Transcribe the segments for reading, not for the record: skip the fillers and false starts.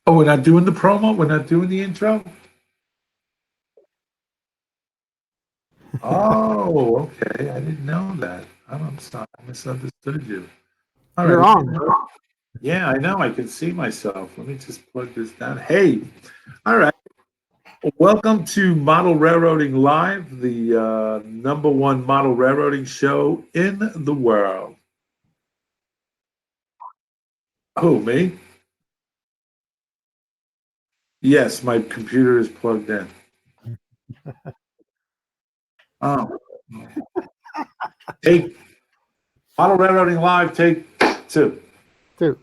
Oh, we're not doing the promo? We're not doing the intro? Oh, okay. I didn't know that. I'm sorry. I misunderstood you. All You're right. on. Yeah, I know. I can see myself. Let me just plug this down. Hey, all right. Welcome to Model Railroading Live, the #1 model railroading show in the world. Oh, me? Yes, my computer is plugged in. Oh, take Model Railroading Live, take 2. Too.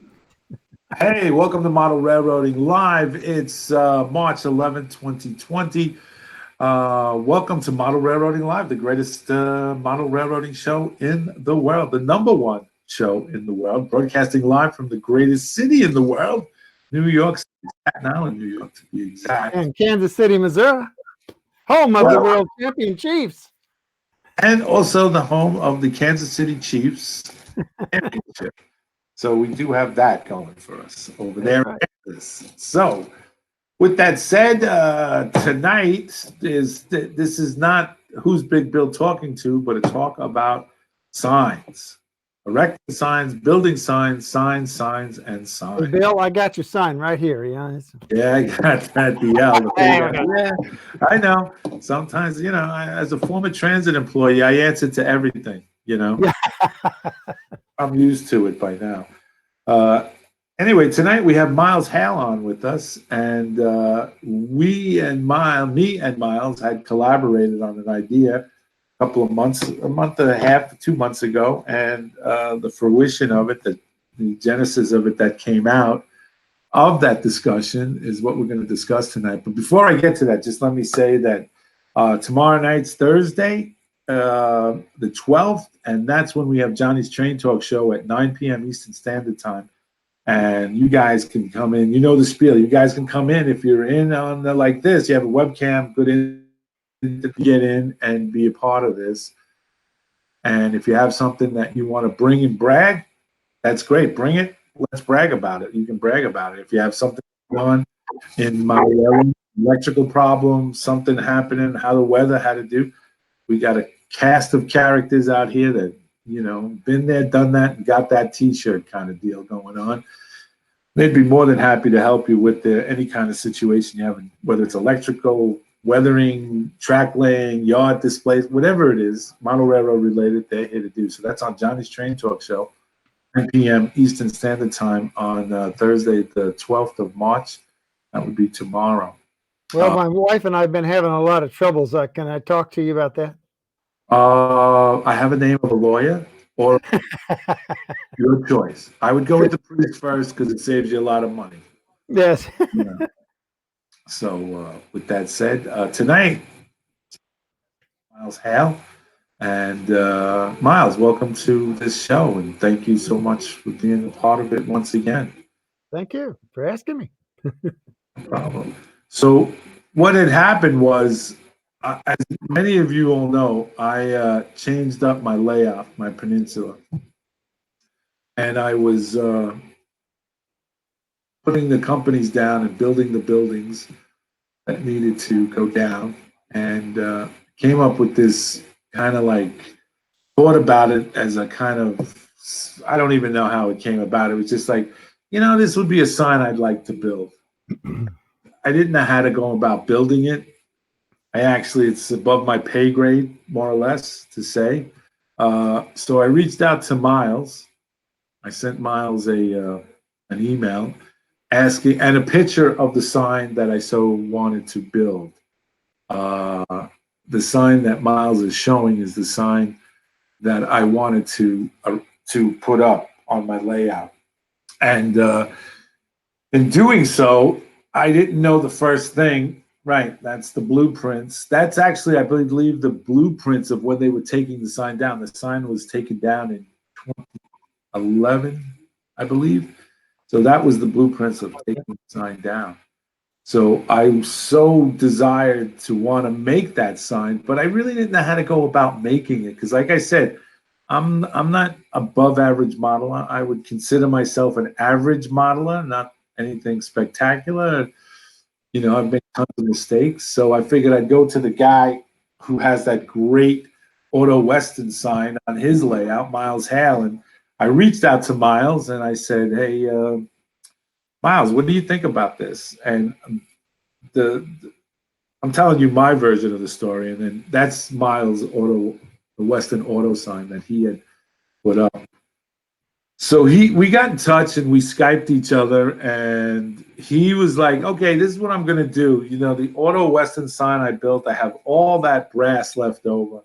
Hey, welcome to Model Railroading Live. It's March 11th, 2020. Welcome to Model Railroading Live, the greatest model railroading show in the world, the #1 show in the world, broadcasting live from the greatest city in the world, New York City, Staten Island, New York, to be exact. And Kansas City, Missouri, home of the World Champion Chiefs. And also the home of the Kansas City Chiefs Championship. So we do have that going for us over there in Kansas. So with that said, tonight this is not Who's Big Bill Talking To, but a talk about signs, erecting signs, building signs, signs, and Hey, signs. Bill, I got your sign right here. Yeah, Yeah, I got that. Yeah, I know. Sometimes, as a former transit employee, I answer to everything. Yeah. I'm used to it by now. Anyway, tonight we have Miles Hale on with us, and me and Miles had collaborated on an idea a month and a half, 2 months ago, and the fruition of it, the genesis of it that came out of that discussion is what we're going to discuss tonight. But before I get to that, just let me say that tomorrow night's Thursday, the 12th, and that's when we have Johnny's Train Talk show at 9 p.m. Eastern Standard Time. And you guys can come in. You know the spiel. You guys can come in if you're in on like this. You have a webcam, good in to get in and be a part of this. And if you have something that you want to bring and brag, that's great. Bring it. Let's brag about it. You can brag about it. If you have something going on in my electrical problem, something happening, how the weather, how to do. We got a cast of characters out here that, been there, done that, and got that T-shirt kind of deal going on. They'd be more than happy to help you with any kind of situation you have, whether it's electrical, weathering, track laying, yard displays, whatever it is, model railroad related, they're here to do. So that's on Johnny's Train Talk show, 9 p.m. Eastern Standard Time on Thursday, the 12th of March. That would be tomorrow. Well, my wife and I have been having a lot of troubles. Can I talk to you about that? I have a name of a lawyer, or your choice. I would go with the priest first because it saves you a lot of money. Yes. So with that said, tonight, Miles Hale. And Miles, welcome to this show, and thank you so much for being a part of it once again. Thank you for asking me. No problem. So what had happened was, as many of you all know, I changed up my layout, my peninsula, and I was putting the companies down and building the buildings that needed to go down, and came up with this kind of thought about it as a kind of, I don't even know how it came about. It was just like, this would be a sign I'd like to build. I didn't know how to go about building it. It's above my pay grade, more or less, to say. So I reached out to Miles. I sent Miles an email asking, and a picture of the sign that I so wanted to build. The sign that Miles is showing is the sign that I wanted to put up on my layout. And in doing so, I didn't know the first thing. Right, that's the blueprints. That's actually, I believe, the blueprints of when they were taking the sign down. The sign was taken down in 2011, I believe. So that was the blueprints of taking the sign down. So I so desired to want to make that sign, but I really didn't know how to go about making it because, like I said, I'm not above average modeler. I would consider myself an average modeler, not anything spectacular. You know, I've made tons of mistakes. So I figured I'd go to the guy who has that great Auto Western sign on his layout, Miles Hale. And I reached out to Miles and I said, hey, Miles, what do you think about this? And I'm telling you my version of the story. And then that's Miles' the Western Auto sign that he had put up. So we got in touch and we Skyped each other, and he was like, okay, this is what I'm going to do. You know, the Auto Western sign I built, I have all that brass left over.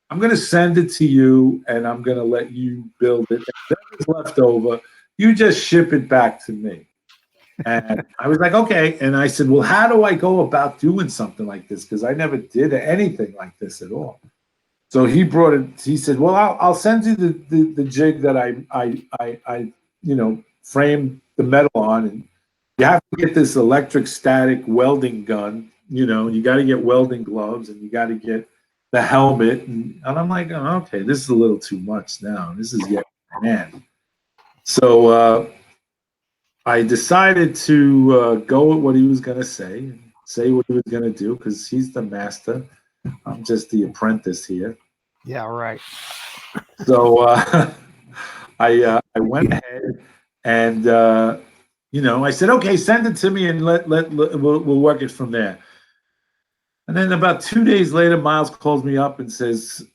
I'm going to send it to you, and I'm going to let you build it. And whatever's left over, you just ship it back to me. And I was like, okay. And I said, well, how do I go about doing something like this? Because I never did anything like this at all. So he brought it. He said, "Well, I'll send you the jig that I framed the metal on, and you have to get this electric static welding gun. You know, you got to get welding gloves, and you got to get the helmet." And I'm like, oh, "Okay, this is a little too much now. This is getting man." So I decided to go with what he was going to say what he was going to do, because he's the master. I'm just the apprentice here. Yeah, right. So I went ahead and I said, okay, send it to me and we'll work it from there. And then about 2 days later, Miles calls me up and says,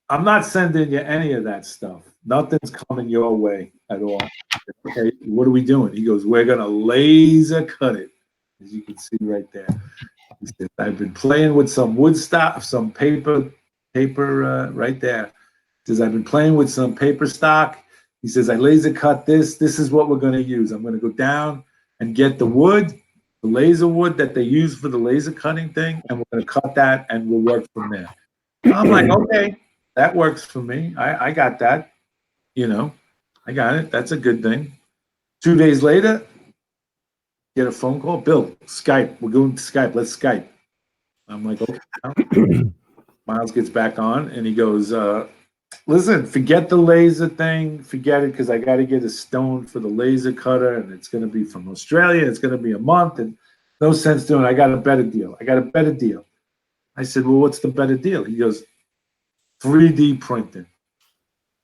I'm not sending you any of that stuff. Nothing's coming your way at all. Okay, what are we doing? He goes, we're gonna laser cut it, as you can see right there. He said, I've been playing with some wood stock, some paper right there. He says, I've been playing with some paper stock. He says, I laser cut this. This is what we're going to use. I'm going to go down and get the wood, the laser wood that they use for the laser cutting thing, and we're going to cut that, and we'll work from there. I'm like, okay, that works for me. I got that. You know, I got it. That's a good thing. 2 days later, get a phone call. Bill, Skype. We're going to Skype. Let's Skype. I'm like, okay. Miles gets back on, and he goes, listen, forget the laser thing. Forget it, because I got to get a stone for the laser cutter, and it's going to be from Australia. It's going to be a month, and no sense doing it. I got a better deal. I said, well, what's the better deal? He goes, 3D printing.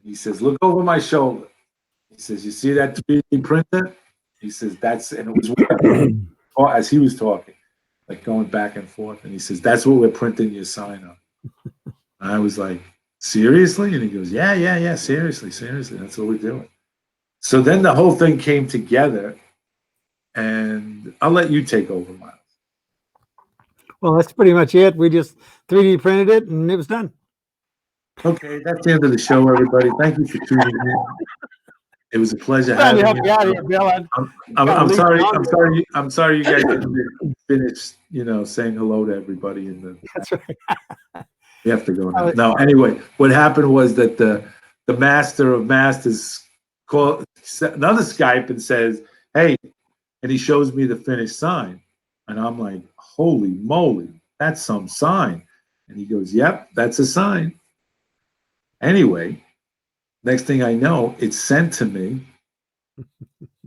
He says, look over my shoulder. He says, you see that 3D printer? He says, and it was as he was talking, like going back and forth. And he says, that's what we're printing your sign on. And I was like, seriously? And he goes, yeah, seriously. That's what we're doing. So then the whole thing came together, and I'll let you take over, Miles. Well, that's pretty much it. We just 3D printed it, and it was done. Okay, that's the end of the show, everybody. Thank you for tuning in. It was a pleasure Trying to having help you out here, Bill. I'm sorry you guys didn't finish, saying hello to everybody in the. That's right. We have to go now. No, anyway, what happened was that the master of masters called another Skype and says, hey, and he shows me the finished sign. And I'm like, holy moly, that's some sign. And he goes, yep, that's a sign. Anyway, next thing I know, it's sent to me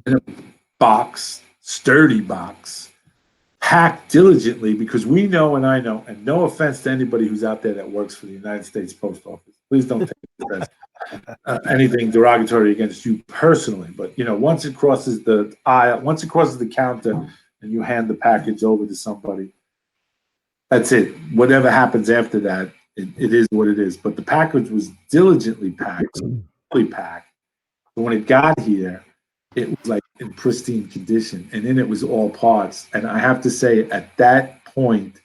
in a box, sturdy box, packed diligently, because we know, and I know, and no offense to anybody who's out there that works for the United States Post Office. Please don't take it as anything derogatory against you personally. But, once it crosses the aisle, once it crosses the counter and you hand the package over to somebody, that's it. Whatever happens after that, it is what it is. But the package was diligently packed, really packed. But when it got here, it was like in pristine condition, and in it was all parts. And I have to say, at that point,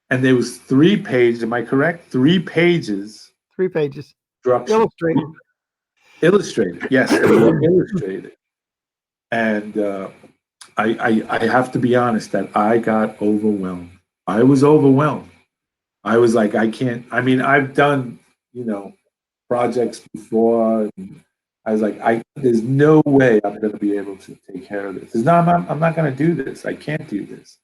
and there was 3 pages. Am I correct? 3 pages. 3 pages. Illustrated. Yes, they were illustrated. And I have to be honest that I got overwhelmed. I was overwhelmed. I was like, I can't. I mean, I've done projects before. And I was like, there's no way I'm going to be able to take care of this. I'm not going to do this. I can't do this.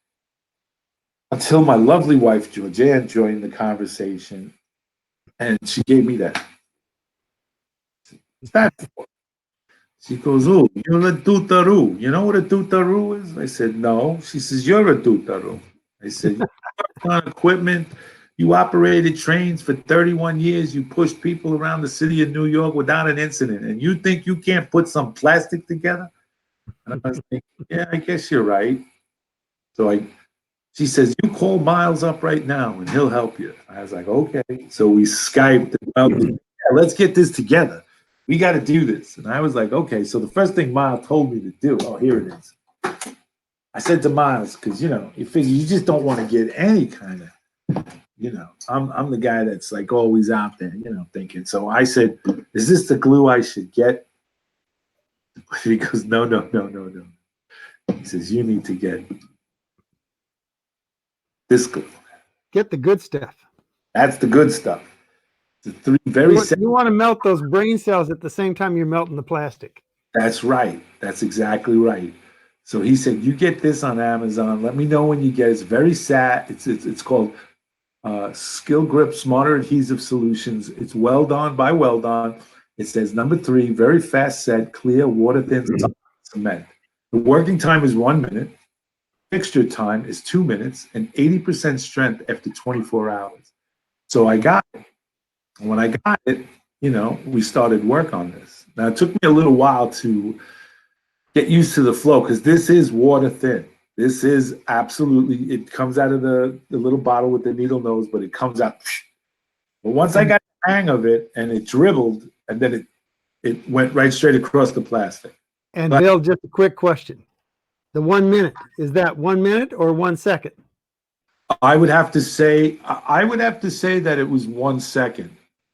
Until my lovely wife, Georgianne, joined the conversation, and she gave me that. She goes, "Oh, you're a dutaru. You know what a dutaru is?" I said, "No." She says, "You're a dutaru." I said, "You worked on equipment. You operated trains for 31 years. You pushed people around the city of New York without an incident. And you think you can't put some plastic together?" And I was like, "Yeah, I guess you're right." So she says, "You call Miles up right now and he'll help you." I was like, "Okay." So we Skyped. Well, yeah, let's get this together. We got to do this. And I was like, "Okay." So the first thing Miles told me to do, oh, here it is. I said to Miles, because, you figure you just don't want to get any kind of, I'm the guy that's like always out there, thinking. So I said, "Is this the glue I should get?" He goes, "No, no, no, no, no." He says, "You need to get this glue. Get the good stuff. That's the good stuff." The three You want to melt those brain cells at the same time you're melting the plastic. That's right. That's exactly right. So he said, "You get this on Amazon. Let me know when you get it. It's very sad. It's called Skill Grip Smarter Adhesive Solutions. It's well done by well done. It says number 3, very fast set, clear, water thin cement. The working time is 1 minute. Fixture time is 2 minutes, and 80% strength after 24 hours." So I got it. And when I got it, we started work on this. Now it took me a little while to get used to the flow because this is water thin. This is absolutely, it comes out of the little bottle with the needle nose, but it comes out. But once I got the hang of it and it dribbled, and then it went right straight across the plastic. And But Bill, just a quick question. The 1 minute, is that 1 minute or 1 second? I would have to say that it was 1 second.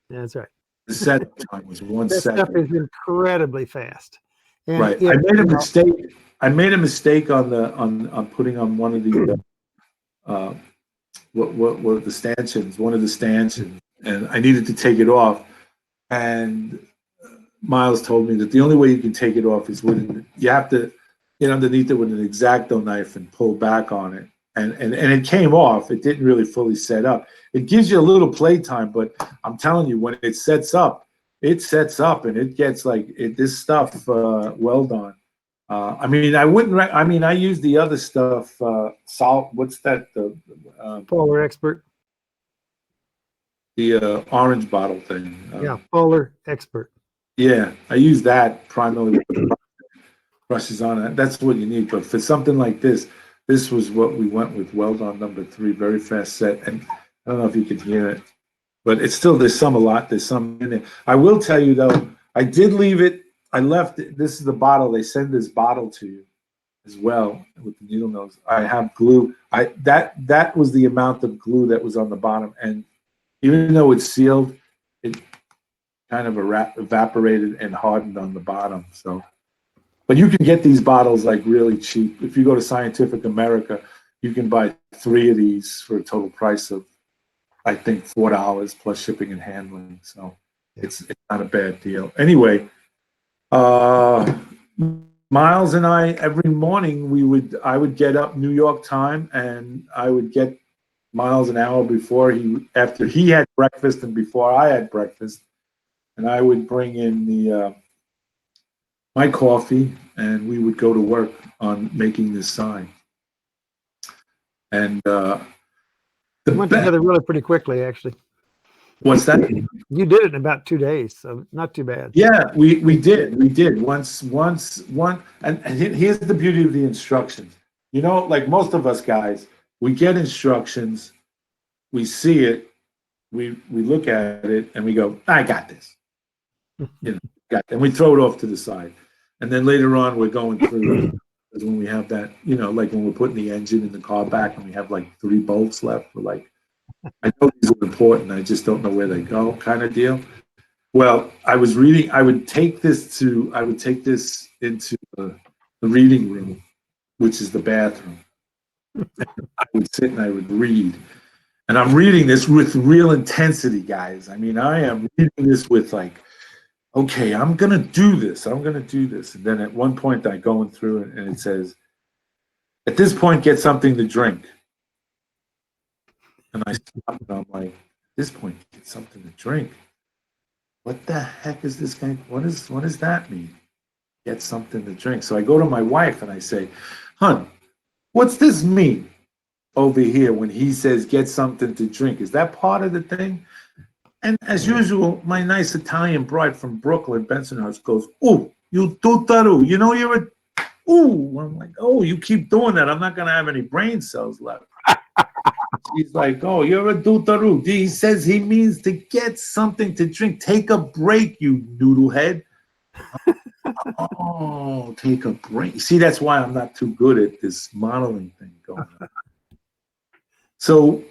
That's right. The setup time was 1 This stuff second. is incredibly fast. And Right. I made a mistake. I made a mistake on putting on one of the what the stanchions, one of the stanchions, and I needed to take it off. And Miles told me that the only way you can take it off is you have to get underneath it with an X-Acto knife and pull back on it. And it came off. It didn't really fully set up. It gives you a little play time, but I'm telling you, when it sets up, and it gets like this stuff well done. I mean, I wouldn't. I mean, I use the other stuff. Salt. What's that? Polar Expert. The orange bottle thing. Yeah, Polar Expert. Yeah, I use that primarily with the brushes on it. That's what you need. But for something like this was what we went with. Well done, number 3, very fast set. And I don't know if you can hear it, but it's still there's some in there. I will tell you though, I did leave it. I left it. This is the bottle. They send this bottle to you as well with the needle nose. I have glue. That was the amount of glue that was on the bottom, and even though it's sealed, it kind of evaporated and hardened on the bottom. So, but you can get these bottles like really cheap. If you go to Scientific America, you can buy 3 of these for a total price of, I think, $4 plus shipping and handling. So it's not a bad deal. Anyway, Miles and I, every morning I would get up New York time, and I would get Miles an hour after he had breakfast and before I had breakfast, and I would bring in my coffee, and we would go to work on making this sign. And It went together really pretty quickly, actually. What's that? You did it in about 2 days, so not too bad. Yeah, we did once and here's the beauty of the instructions. Like most of us guys, we get instructions, we see it, we look at it, and we go, "I got this." And we throw it off to the side. And then later on, we're going through when we have that, like when we're putting the engine in the car back and we have like 3 bolts left. We're like, I know these are important, I just don't know where they go, kind of deal. Well, I was reading. I would take this into the reading room, which is the bathroom. I would sit and I would read, and I'm reading this with real intensity, guys. I mean, I am reading this with like, okay, I'm gonna do this. I'm gonna do this. And then at one point, I going through it, and it says, "At this point, get something to drink." And I stop, and I'm like, "At this point, get something to drink. What the heck is this guy? What does that mean?" get something to drink. So I go to my wife and I say, "Hun, what's this mean over here when he says get something to drink? Is that part of the thing?" And as usual, my nice Italian bride from Brooklyn, Bensonhurst, goes, "Oh, you tutaru, you know you're a ooh." I'm like, "Oh, you keep doing that, I'm not gonna have any brain cells left." He's like, "Oh, you're a tutaru." He says he means to get something to drink. Take a break, you noodle head. Oh, take a break. See, that's why I'm not too good at this modeling thing going on. So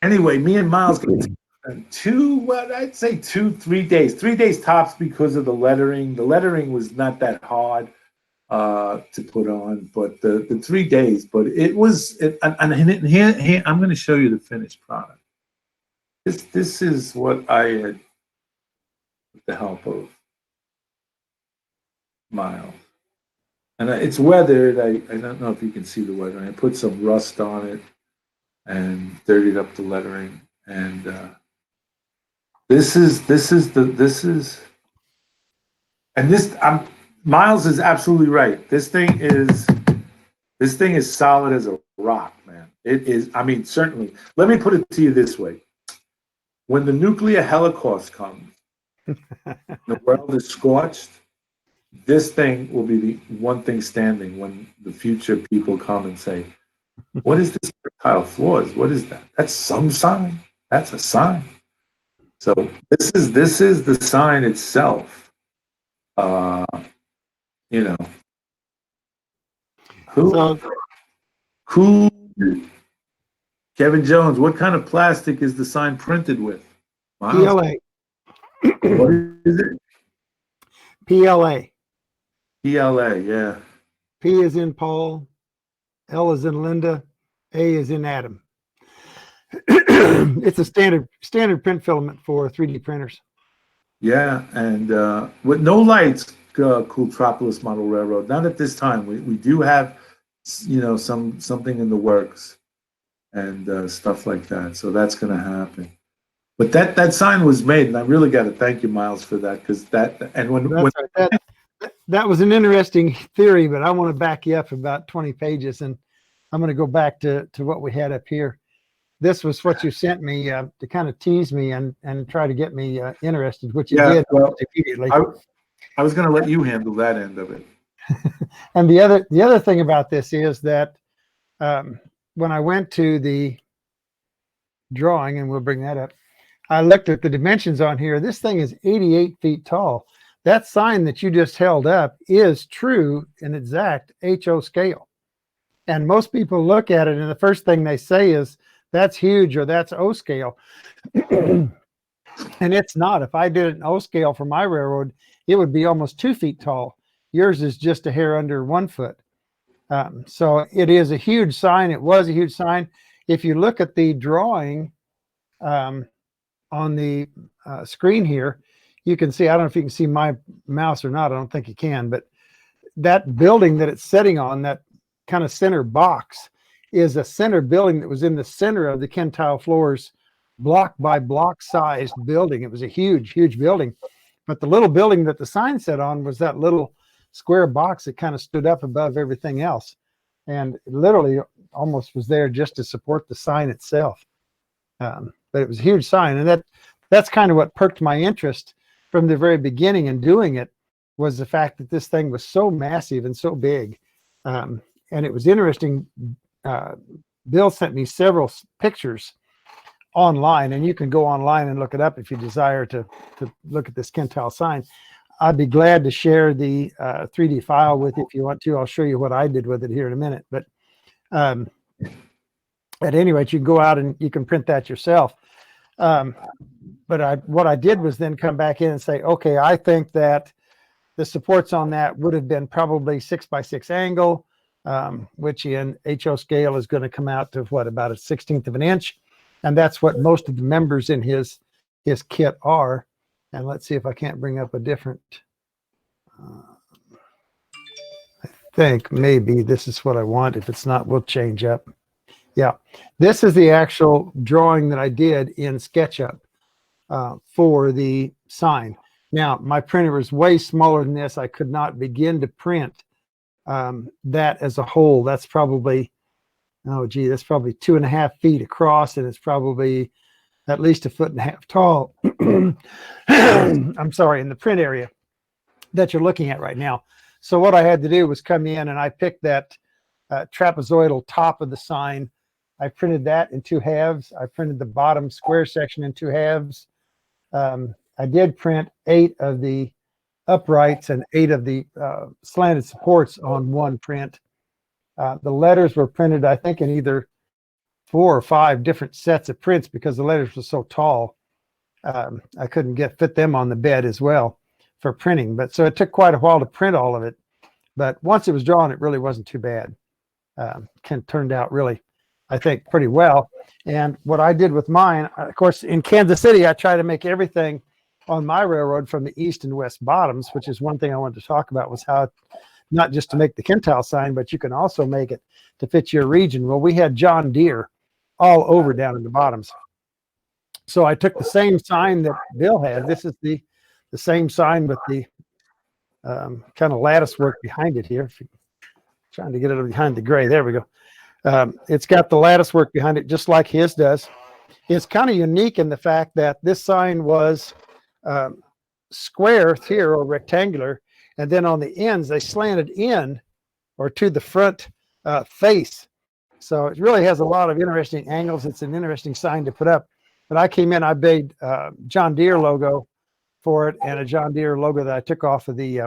anyway, me and Miles got I'd say 3 days, 3 days tops because of the lettering. The lettering was not that hard to put on, but the 3 days, but it was, and here, I'm going to show you the finished product. This is what I had with the help of Miles. And it's weathered. I don't know if you can see the weathering. I put some rust on it and dirtied up the lettering. And this is, and this, Miles is absolutely right. This thing is solid as a rock, man. It is. I mean, certainly. Let me put it to you this way: when the nuclear holocaust comes, the world is scorched. This thing will be the one thing standing when the future people come and say, "What is this tile floors? What is that? That's some sign. That's a sign." So this is the sign itself. Uh, you know, who So who Kevin Jones, what kind of plastic is the sign printed with? Miles, PLA. what is it? PLA. PLA, yeah. P is in Paul, L is in Linda, A is in Adam. It's a standard print filament for 3D printers. Yeah, and with no lights, Cooltropolis Model Railroad. Not at this time. We do have, something in the works and stuff like that. So that's going to happen. But that sign was made, and I really got to thank you, Miles, for that, because That was an interesting theory, but I want to back you up about 20 pages, and I'm going to go back to what we had up here. This was what you sent me to kind of tease me and try to get me interested, which you did immediately. I was going to let you handle that end of it. And the other thing about this is that when I went to the drawing, and we'll bring that up, I looked at the dimensions on here. This thing is 88 feet tall. That sign that you just held up is true and exact HO scale. And most people look at it and the first thing they say is, that's huge, or that's O scale. And it's not. If I did an O scale for my railroad, it would be almost 2 feet tall. Yours is just a hair under 1 foot. So it is a huge sign. It was a huge sign. If you look at the drawing on the screen here, you can see, I don't know if you can see my mouse or not. I don't think you can, but that building that it's sitting on, that kind of center box, is a center building that was in the center of the Kentile Floors block by block sized building. It was a huge, huge building. But the little building that the sign sat on was that little square box that kind of stood up above everything else. And it literally almost was there just to support the sign itself. But it was a huge sign. And that's kind of what perked my interest from the very beginning in doing it, was the fact that this thing was so massive and so big. And it was interesting. Bill sent me several pictures online, and you can go online and look it up if you desire to look at this Kentile sign. I'd be glad to share the 3D file with you if you want to. I'll show you what I did with it here in a minute. But at any rate, you can go out and you can print that yourself. But what I did was then come back in and say, okay, I think that the supports on that would have been probably 6x6 angle, which in HO scale is going to come out to what, about 1/16 of an inch. And that's what most of the members in his kit are. And let's see if I can't bring up a different, I think maybe this is what I want. If it's not, we'll change up. Yeah, this is the actual drawing that I did in SketchUp for the sign. Now, my printer was way smaller than this. I could not begin to print that as a whole. That's probably, oh gee, that's probably 2.5 feet across, and it's probably at least 1.5 feet tall. I'm sorry, in the print area that you're looking at right now. So what I had to do was come in and I picked that trapezoidal top of the sign. I printed that in 2 halves. I printed the bottom square section in 2 halves. I did print 8 of the uprights and 8 of the slanted supports on one print. The letters were printed, I think, in either 4 or 5 different sets of prints because the letters were so tall. I couldn't fit them on the bed as well for printing. But so it took quite a while to print all of it. But once it was drawn, it really wasn't too bad. Turned out really, I think, pretty well. And what I did with mine, of course, in Kansas City, I try to make everything on my railroad from the east and west bottoms, which is one thing I wanted to talk about, was how not just to make the Kentile sign, but you can also make it to fit your region. Well, we had John Deere all over down in the bottoms. So I took the same sign that Bill had. This is the same sign with the kind of lattice work behind it here. Trying to get it behind the gray. There we go. It's got the lattice work behind it just like his does. It's kind of unique in the fact that this sign was square here or rectangular, and then on the ends they slanted in or to the front face. So it really has a lot of interesting angles. It's an interesting sign to put up. But I came in, I made John Deere logo for it and a John Deere logo that I took off of the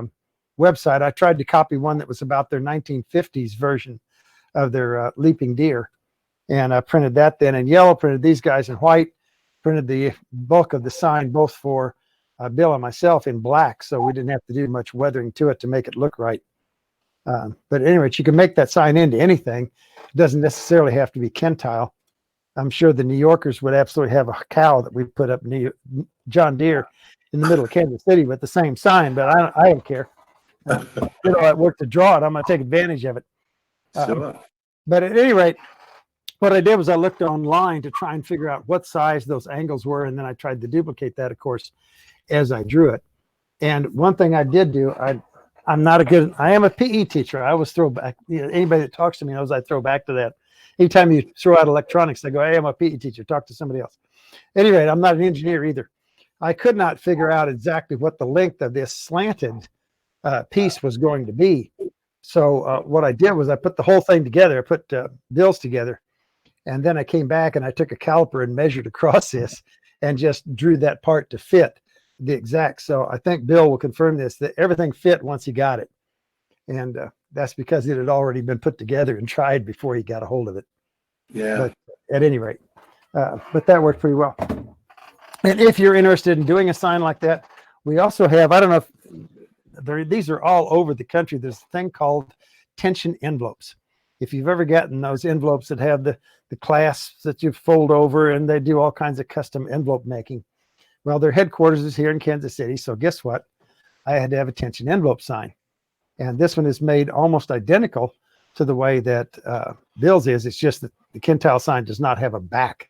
website. I tried to copy one that was about their 1950s version of their leaping deer. And I printed that then in yellow, printed these guys in white, printed the bulk of the sign, both for Bill and myself, in black. So we didn't have to do much weathering to it to make it look right. But anyway, you can make that sign into anything. It doesn't necessarily have to be Kentile. I'm sure the New Yorkers would absolutely have a cow that we put up John Deere in the middle of Kansas City with the same sign, but I don't care. I work to draw it. I'm going to take advantage of it. Sure. But at any rate, what I did was I looked online to try and figure out what size those angles were, and then I tried to duplicate that, of course, as I drew it. And one thing I did do, I am a PE teacher. I always throw back, anybody that talks to me knows I throw back to that. Anytime you throw out electronics, I go, hey, I'm a PE teacher, talk to somebody else. Anyway, I'm not an engineer either. I could not figure out exactly what the length of this slanted piece was going to be. So what I did was I put the whole thing together. I put bills together, and then I came back and I took a caliper and measured across this and just drew that part to fit the exact. So I think Bill will confirm this, that everything fit once he got it. And that's because it had already been put together and tried before he got a hold of it. Yeah. But at any rate, but that worked pretty well. And if you're interested in doing a sign like that, we also have, I don't know if these are all over the country. There's a thing called tension envelopes. If you've ever gotten those envelopes that have the clasps that you fold over, and they do all kinds of custom envelope making. Well, their headquarters is here in Kansas City. So guess what? I had to have a tension envelope sign. And this one is made almost identical to the way that Bill's is. It's just that the Kentile sign does not have a back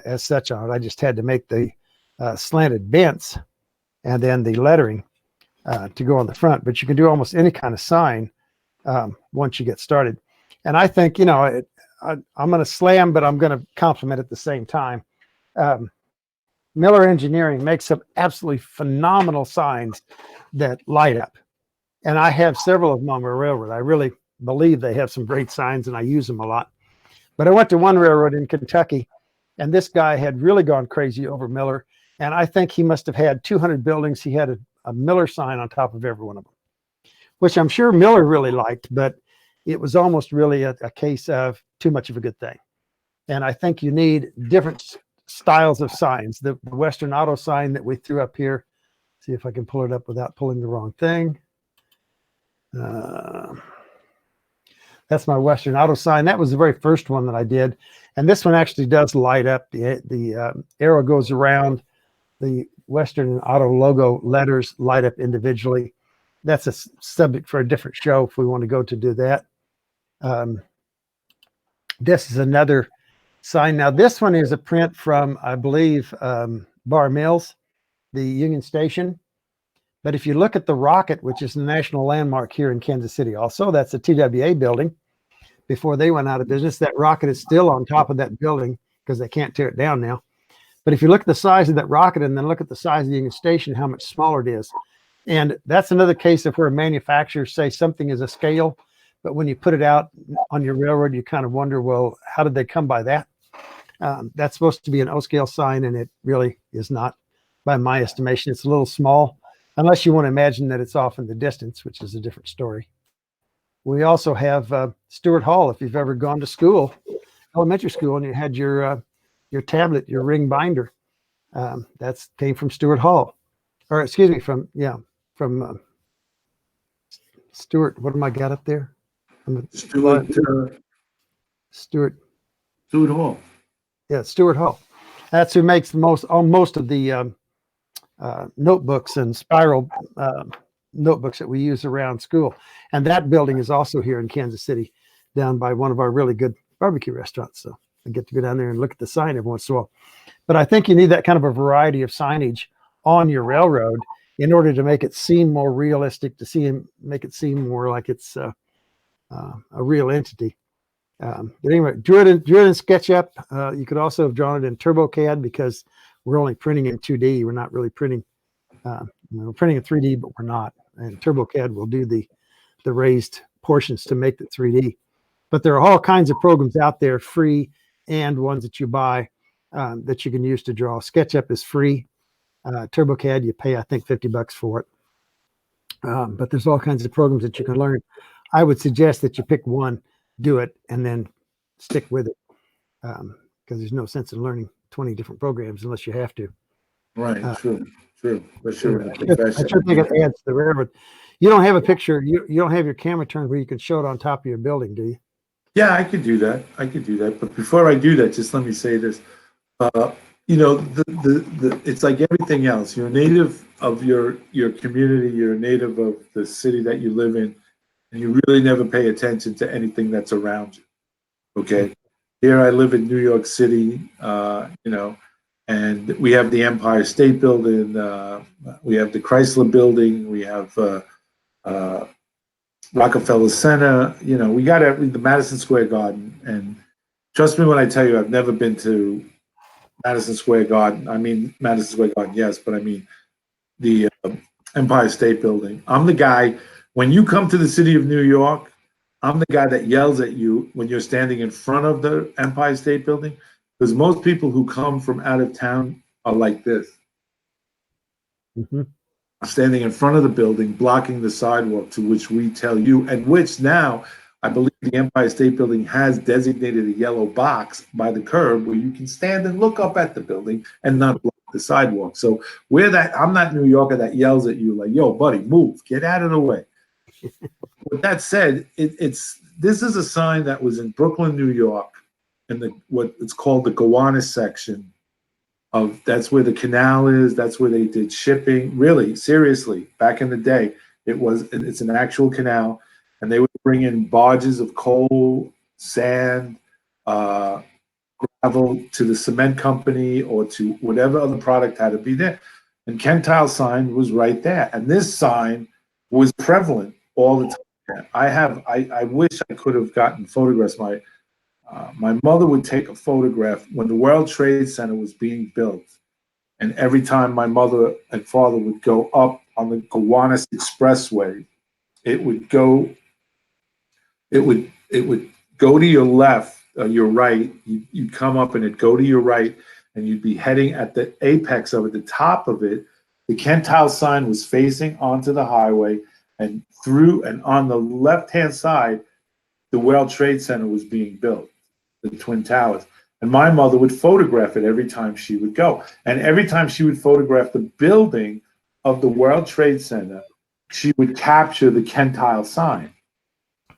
as such on it. I just had to make the slanted bents and then the lettering to go on the front. But you can do almost any kind of sign once you get started. And I think, I'm going to slam, but I'm going to compliment at the same time. Miller Engineering makes some absolutely phenomenal signs that light up. And I have several of them on my railroad. I really believe they have some great signs, and I use them a lot. But I went to one railroad in Kentucky, and this guy had really gone crazy over Miller. And I think he must have had 200 buildings. He had a Miller sign on top of every one of them, which I'm sure Miller really liked, but it was almost really a case of too much of a good thing. And I think you need different styles of signs. The Western Auto sign that we threw up here, see if I can pull it up without pulling the wrong thing. That's my Western Auto sign. That was the very first one that I did. And this one actually does light up. The arrow goes around. The Western Auto logo letters light up individually. That's a subject for a different show if we want to go to do that. This is another sign. Now, this one is a print from, I believe, Bar Mills, the Union Station. But if you look at the Rocket, which is the national landmark here in Kansas City, also that's a TWA building. Before they went out of business, that Rocket is still on top of that building because they can't tear it down now. But if you look at the size of that Rocket and then look at the size of the Union Station, how much smaller it is. And that's another case of where manufacturers say something is a scale, but when you put it out on your railroad, you kind of wonder, well, how did they come by that? That's supposed to be an O-scale sign, and it really is not, by my estimation. It's a little small, unless you want to imagine that it's off in the distance, which is a different story. We also have Stewart Hall. If you've ever gone to school, elementary school, and you had your tablet, your ring binder, that's came from Stewart Hall, or excuse me, from Stewart. What am I got up there? Stewart Hall. Yeah, Stewart Hall. That's who makes most of the notebooks and spiral notebooks that we use around school. And that building is also here in Kansas City, down by one of our really good barbecue restaurants. So I get to go down there and look at the sign every once in a while. But I think you need that kind of a variety of signage on your railroad in order to make it seem more realistic, make it seem more like it's a real entity. But anyway, drew it in SketchUp. You could also have drawn it in TurboCAD because we're only printing in 2D. We're not really printing. We're printing in 3D, but we're not. And TurboCAD will do the raised portions to make the 3D. But there are all kinds of programs out there, free and ones that you buy that you can use to draw. SketchUp is free. TurboCAD, you pay, I think, $50 for it. But there's all kinds of programs that you can learn. I would suggest that you pick one, do it, and then stick with it, because there's no sense in learning 20 different programs unless you have to. Right, true. For sure. I should think it adds to the railroad. You don't have a picture. You don't have your camera turned where you can show it on top of your building, do you? Yeah, I could do that. But before I do that, just let me say this. It's like everything else. You're a native of your community. You're a native of the city that you live in, and you really never pay attention to anything that's around you. Okay, here I live in New York City. And we have the Empire State Building. We have the Chrysler Building. We have Rockefeller Center. We got the Madison Square Garden. And trust me when I tell you, I've never been to Madison Square Garden. I mean, Madison Square Garden, yes, but I mean the Empire State Building. I'm the guy, when you come to the city of New York, I'm the guy that yells at you when you're standing in front of the Empire State Building, because most people who come from out of town are like this. Mm-hmm. Standing in front of the building, blocking the sidewalk, to which we tell you, and which now I believe the Empire State Building has designated a yellow box by the curb where you can stand and look up at the building and not block the sidewalk. So I'm not New Yorker that yells at you like, yo, buddy, move, get out of the way. With that said, this is a sign that was in Brooklyn, New York, in what it's called the Gowanus section that's where the canal is. That's where they did shipping. Really, seriously, back in the day, it's an actual canal, and they would bring in barges of coal, sand, gravel to the cement company or to whatever other product had to be there. And Kentile sign was right there, and this sign was prevalent all the time. I wish I could have gotten photographs. My mother would take a photograph when the World Trade Center was being built. And every time my mother and father would go up on the Gowanus Expressway, it would go to your left, your right. You'd come up and it'd go to your right, and you'd be heading at the apex of it, the top of it. The Kentile sign was facing onto the highway, and on the left-hand side, the World Trade Center was being built, the Twin Towers. And my mother would photograph it every time she would go. And every time she would photograph the building of the World Trade Center, she would capture the Kentile sign.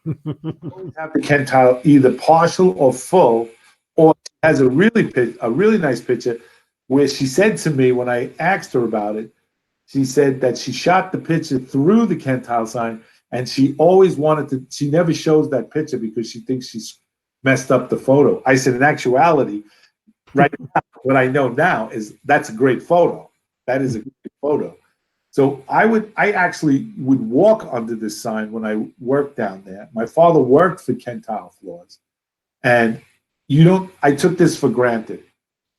Always have the Kentile either partial or full, or has a really nice picture where she said to me when I asked her about it, she said that she shot the picture through the Kentile sign, and she always she never shows that picture because she thinks she's messed up the photo. I said, in actuality, right now, what I know now is that's a great photo. That is a great photo. So I actually would walk under this sign when I worked down there. My father worked for Kentile Floors, and I took this for granted.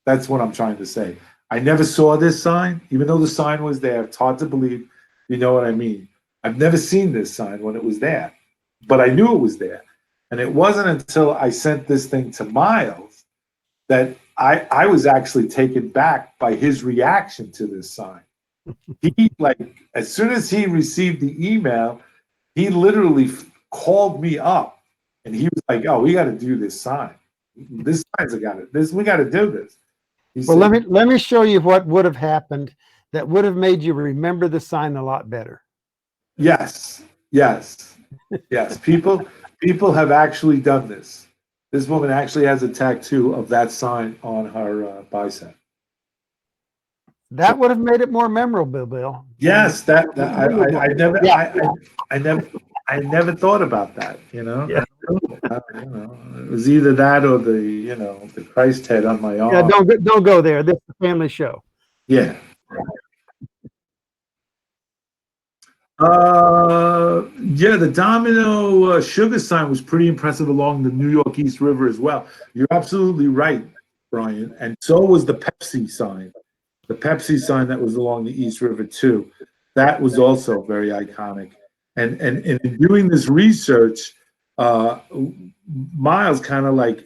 That's what I'm trying to say. I never saw this sign, even though the sign was there. It's hard to believe. You know what I mean? I've never seen this sign when it was there, but I knew it was there. And it wasn't until I sent this thing to Miles that I was actually taken back by his reaction to this sign. He, like, as soon as he received the email, he literally called me up and he was like, "Oh, we got to do this sign. This sign's got it. We got to do this." Well, let me show you what would have happened that would have made you remember the sign a lot better. Yes, yes, yes. People have actually done this. This woman actually has a tattoo of that sign on her bicep. That would have made it more memorable, Bill. Yes, I never thought about that. Yeah. It was either that or the Christ head on my arm. Yeah, don't go there. This is a family show. Yeah. The domino sugar sign was pretty impressive along the New York East River as well. You're absolutely right, Brian. And so was the Pepsi sign. The Pepsi sign that was along the East River too. That was also very iconic. And in doing this research, Miles kind of like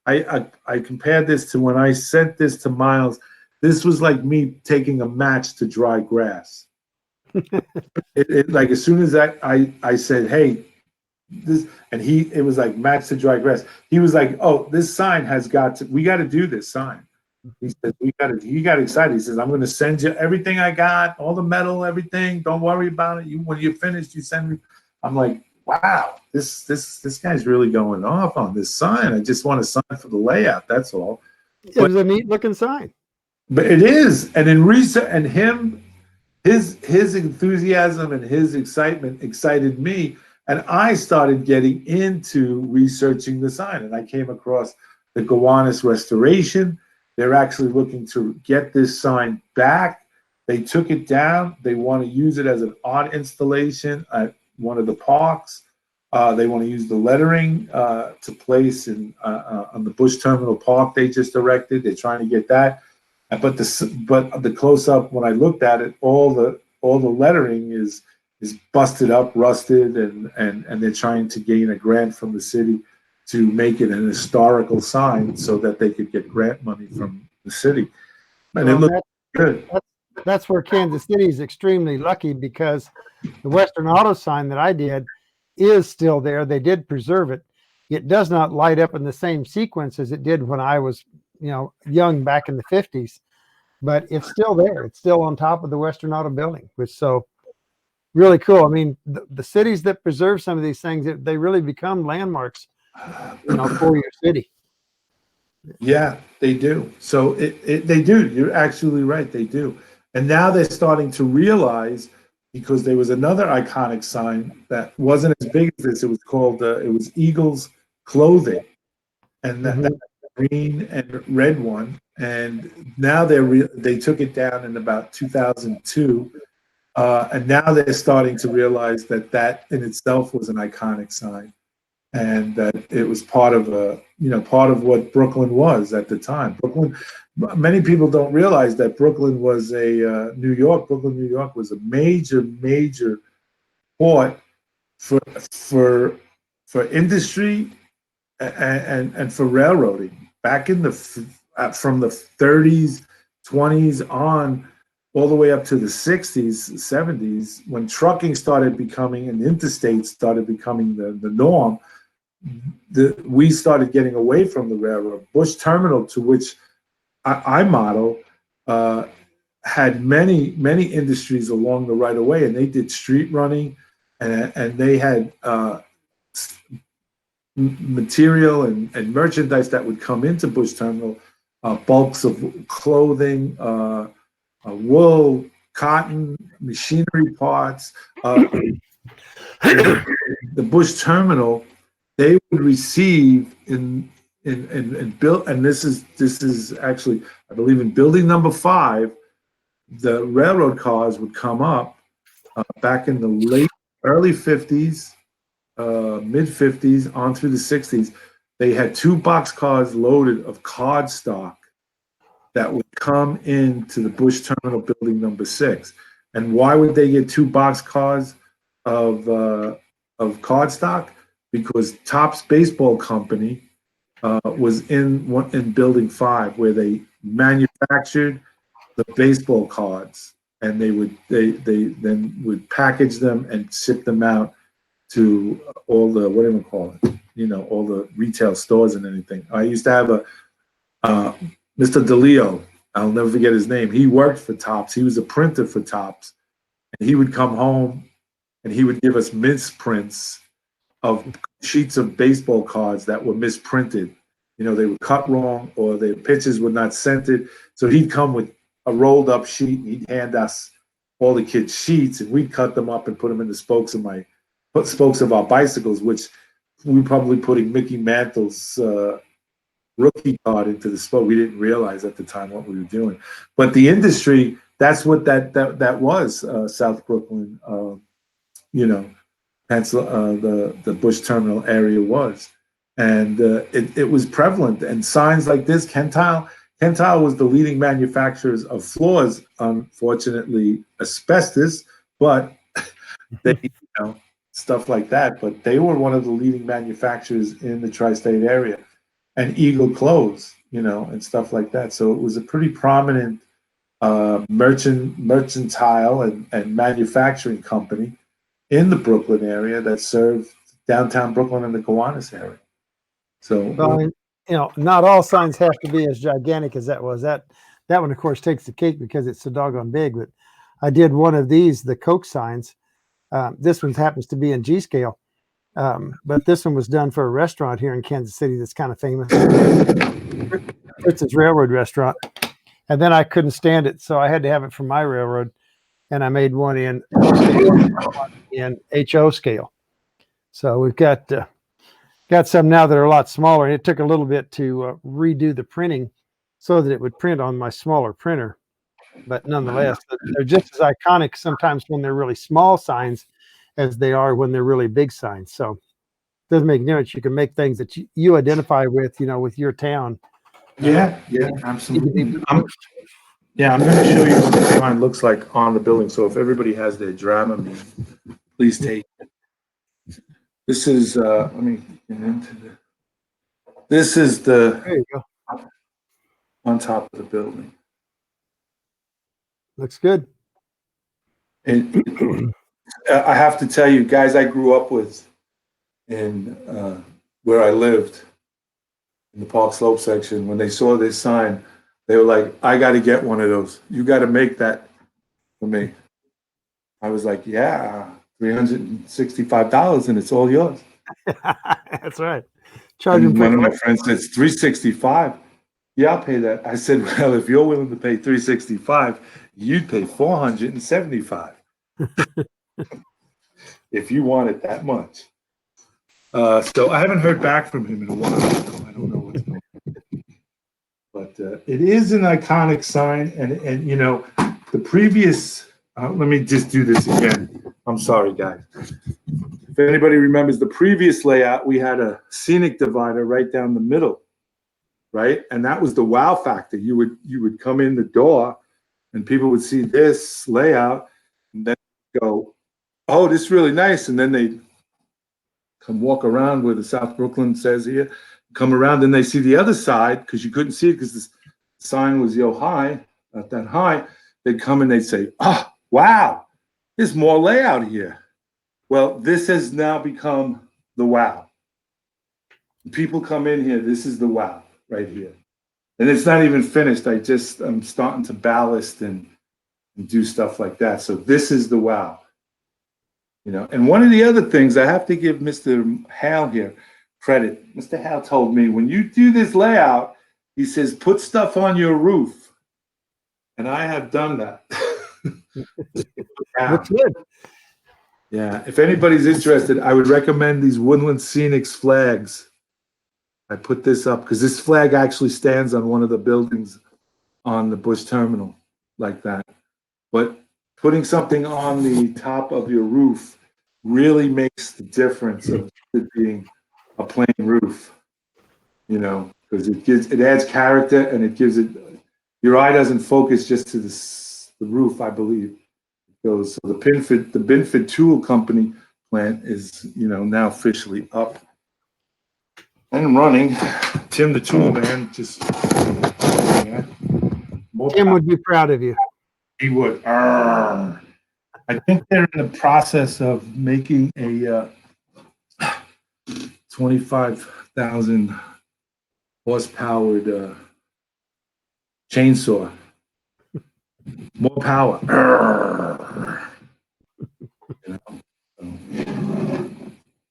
I compared this to when I sent this to Miles. This was like me taking a match to dry grass. Like as soon as I said, "Hey, this," and it was like match to dry grass. He was like, "Oh, this sign we got to do this sign." He said, he got excited. He says, "I'm going to send you everything I got, all the metal, everything. Don't worry about it. When you're finished, you send me." I'm like, "Wow, this guy's really going off on this sign. I just want a sign for the layout. That's all." It was a neat looking sign. But it is, and in research, and his enthusiasm and his excitement excited me, and I started getting into researching the sign, and I came across the Gowanus Restoration. They're actually looking to get this sign back. They took it down. They want to use it as an art installation at one of the parks. They want to use the lettering to place on the Bush Terminal Park they just erected. They're trying to get that. But the close up, when I looked at it, all the lettering is busted up, rusted, and they're trying to gain a grant from the city to make it an historical sign so that they could get grant money from the city. And it looked good. That's where Kansas City is extremely lucky, because the Western Auto sign that I did is still there. They did preserve it. It does not light up in the same sequence as it did when I was young back in the 50s, but it's still there. It's still on top of the Western Auto building, which is so really cool. I mean, the cities that preserve some of these things, they really become landmarks, for your city. Yeah, they do. So they do. You're absolutely right. They do. And now they're starting to realize, because there was another iconic sign that wasn't as big as this. It was called, it was Eagles Clothing. And that green and red one. And now they took it down in about 2002. And now they're starting to realize that in itself was an iconic sign, and that it was part of what Brooklyn was at the time. Many people don't realize that Brooklyn was New York, New York was a major port for industry and for railroading back in from the 30s, 20s on, all the way up to the 60s, 70s, when trucking started becoming, and interstates started becoming the norm. We started getting away from the railroad. Bush Terminal, to which I model, had many industries along the right of way, and they did street running, and they had material and merchandise that would come into Bush Terminal, bulks of clothing, wool, cotton, machinery parts. The Bush Terminal, they would receive in build, and this is actually, I believe, in building number 5. the railroad cars would come up back in the early 50s, mid 50s, on through the 60s. They had 2 boxcars loaded of card stock that would come into the Bush Terminal Building number 6. And why would they get 2 boxcars of card stock? Because Topps Baseball Company was in Building 5, where they manufactured the baseball cards, and they then would package them and ship them out to all the, what do you call it? All the retail stores and anything. I used to have a Mr. DeLeo. I'll never forget his name. He worked for Topps. He was a printer for Topps, and he would come home and he would give us misprints of sheets of baseball cards that were misprinted. They were cut wrong, or the pitches were not scented. So he'd come with a rolled up sheet, and he'd hand us all the kids' sheets, and we'd cut them up and put them in the spokes of our bicycles, which we were probably putting Mickey Mantle's rookie card into the spoke. We didn't realize at the time what we were doing. But the industry, that's what that was, South Brooklyn, the Bush Terminal area was. And it was prevalent. And signs like this, Kentile was the leading manufacturers of floors, unfortunately asbestos, but they, stuff like that. But they were one of the leading manufacturers in the tri-state area, and Eagle clothes, and stuff like that. So it was a pretty prominent mercantile and manufacturing company in the Brooklyn area that served downtown Brooklyn and the Gowanus area. So, well, not all signs have to be as gigantic as that was. That one, of course, takes the cake because it's so doggone big. But I did one of these, the Coke signs. This one happens to be in G scale, but this one was done for a restaurant here in Kansas City that's kind of famous. It's a railroad restaurant, and then I couldn't stand it, so I had to have it from my railroad, and I made one in HO scale. So we've got some now that are a lot smaller, and it took a little bit to redo the printing so that it would print on my smaller printer. But nonetheless, they're just as iconic sometimes when they're really small signs as they are when they're really big signs. So it doesn't make any difference. You can make things that you identify with, with your town. Yeah, absolutely. I'm going to show you what the sign looks like on the building. So if everybody has their Dramamine, please take it. This is, let me get into this is There you go. on top of the building. Looks good. And I have to tell you, guys I grew up with in where I lived in the Park Slope section, when they saw this sign, they were like, I got to get one of those. You got to make that for me. I was like, yeah, $365 and it's all yours. That's right. Charging one of my friends said, it's $365. Yeah, I'll pay that. I said, well, if you're willing to pay $365, you'd pay $475 if you want it that much. So I haven't heard back from him in a while. So I don't know what's going on. But it is an iconic sign, and the previous. Let me just do this again. I'm sorry, guys. If anybody remembers the previous layout, we had a scenic divider right down the middle, right? And that was the wow factor. You would come in the door, and people would see this layout, and then go, "Oh, this is really nice," and then they come walk around where the South Brooklyn says here, come around, and they see the other side because you couldn't see it because the sign was high, not that high. They'd come and they'd say, "Oh, wow, there's more layout here." Well, this has now become the wow. People come in here, this is the wow right here. And it's not even finished. I'm starting to ballast and do stuff like that. So this is the wow. And one of the other things I have to give Mr. Hale here credit. Mr. Hale told me, when you do this layout, he says, put stuff on your roof. And I have done that. Looks good. Yeah, if anybody's interested, I would recommend these Woodland Scenics flags. I put this up because this flag actually stands on one of the buildings on the Bush Terminal like that. but putting something on the top of your roof really makes the difference of it being a plain roof, because it adds character, and it gives it, your eye doesn't focus just to the roof, I believe. So the Binford Tool Company plant is, now officially up and running. Tim the Tool Man just, yeah, Tim would be proud of you. he would. I think they're in the process of making a 25,000 horsepowered chainsaw. More power.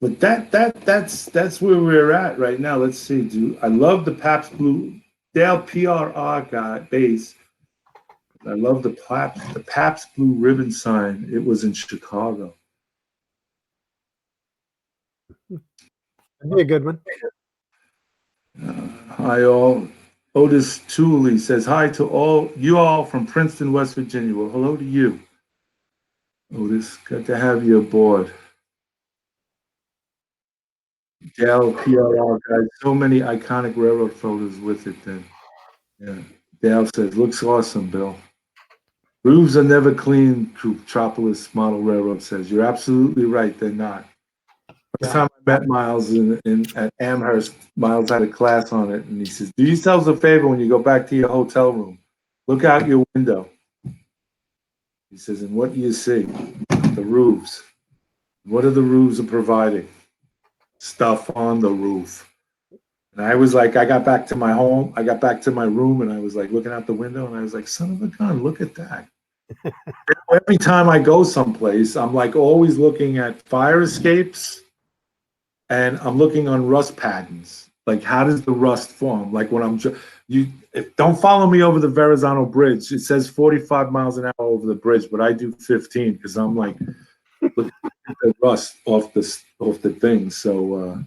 But that's where we're at right now. Let's see. I love the Pabst Blue Dale PRR guy bass. I love the Pabst Blue Ribbon sign. It was in Chicago. That'd be a good one. Hi all. Otis Tooley says hi to all you all from Princeton, West Virginia. Well, hello to you, Otis. Good to have you aboard. Dale PRR guys, so many iconic railroad photos with it. Then, yeah. Dale says, looks awesome, Bill. Roofs are never clean, Tropolis Model Railroad says. You're absolutely right, they're not. First time I met Miles at Amherst, Miles had a class on it, and he says, do yourselves a favor when you go back to your hotel room. Look out your window. He says, and what do you see? The roofs. What are the roofs providing? Stuff on the roof. And I was like, I got back to my room, and I was like looking out the window, and I was like, son of a gun, look at that. Every time I go someplace, I'm like always looking at fire escapes, and I'm looking on rust patterns. Like, how does the rust form? Like when don't follow me over the Verrazano Bridge. It says 45 miles an hour over the bridge, but I do 15 because I'm like looking at the rust off the thing. So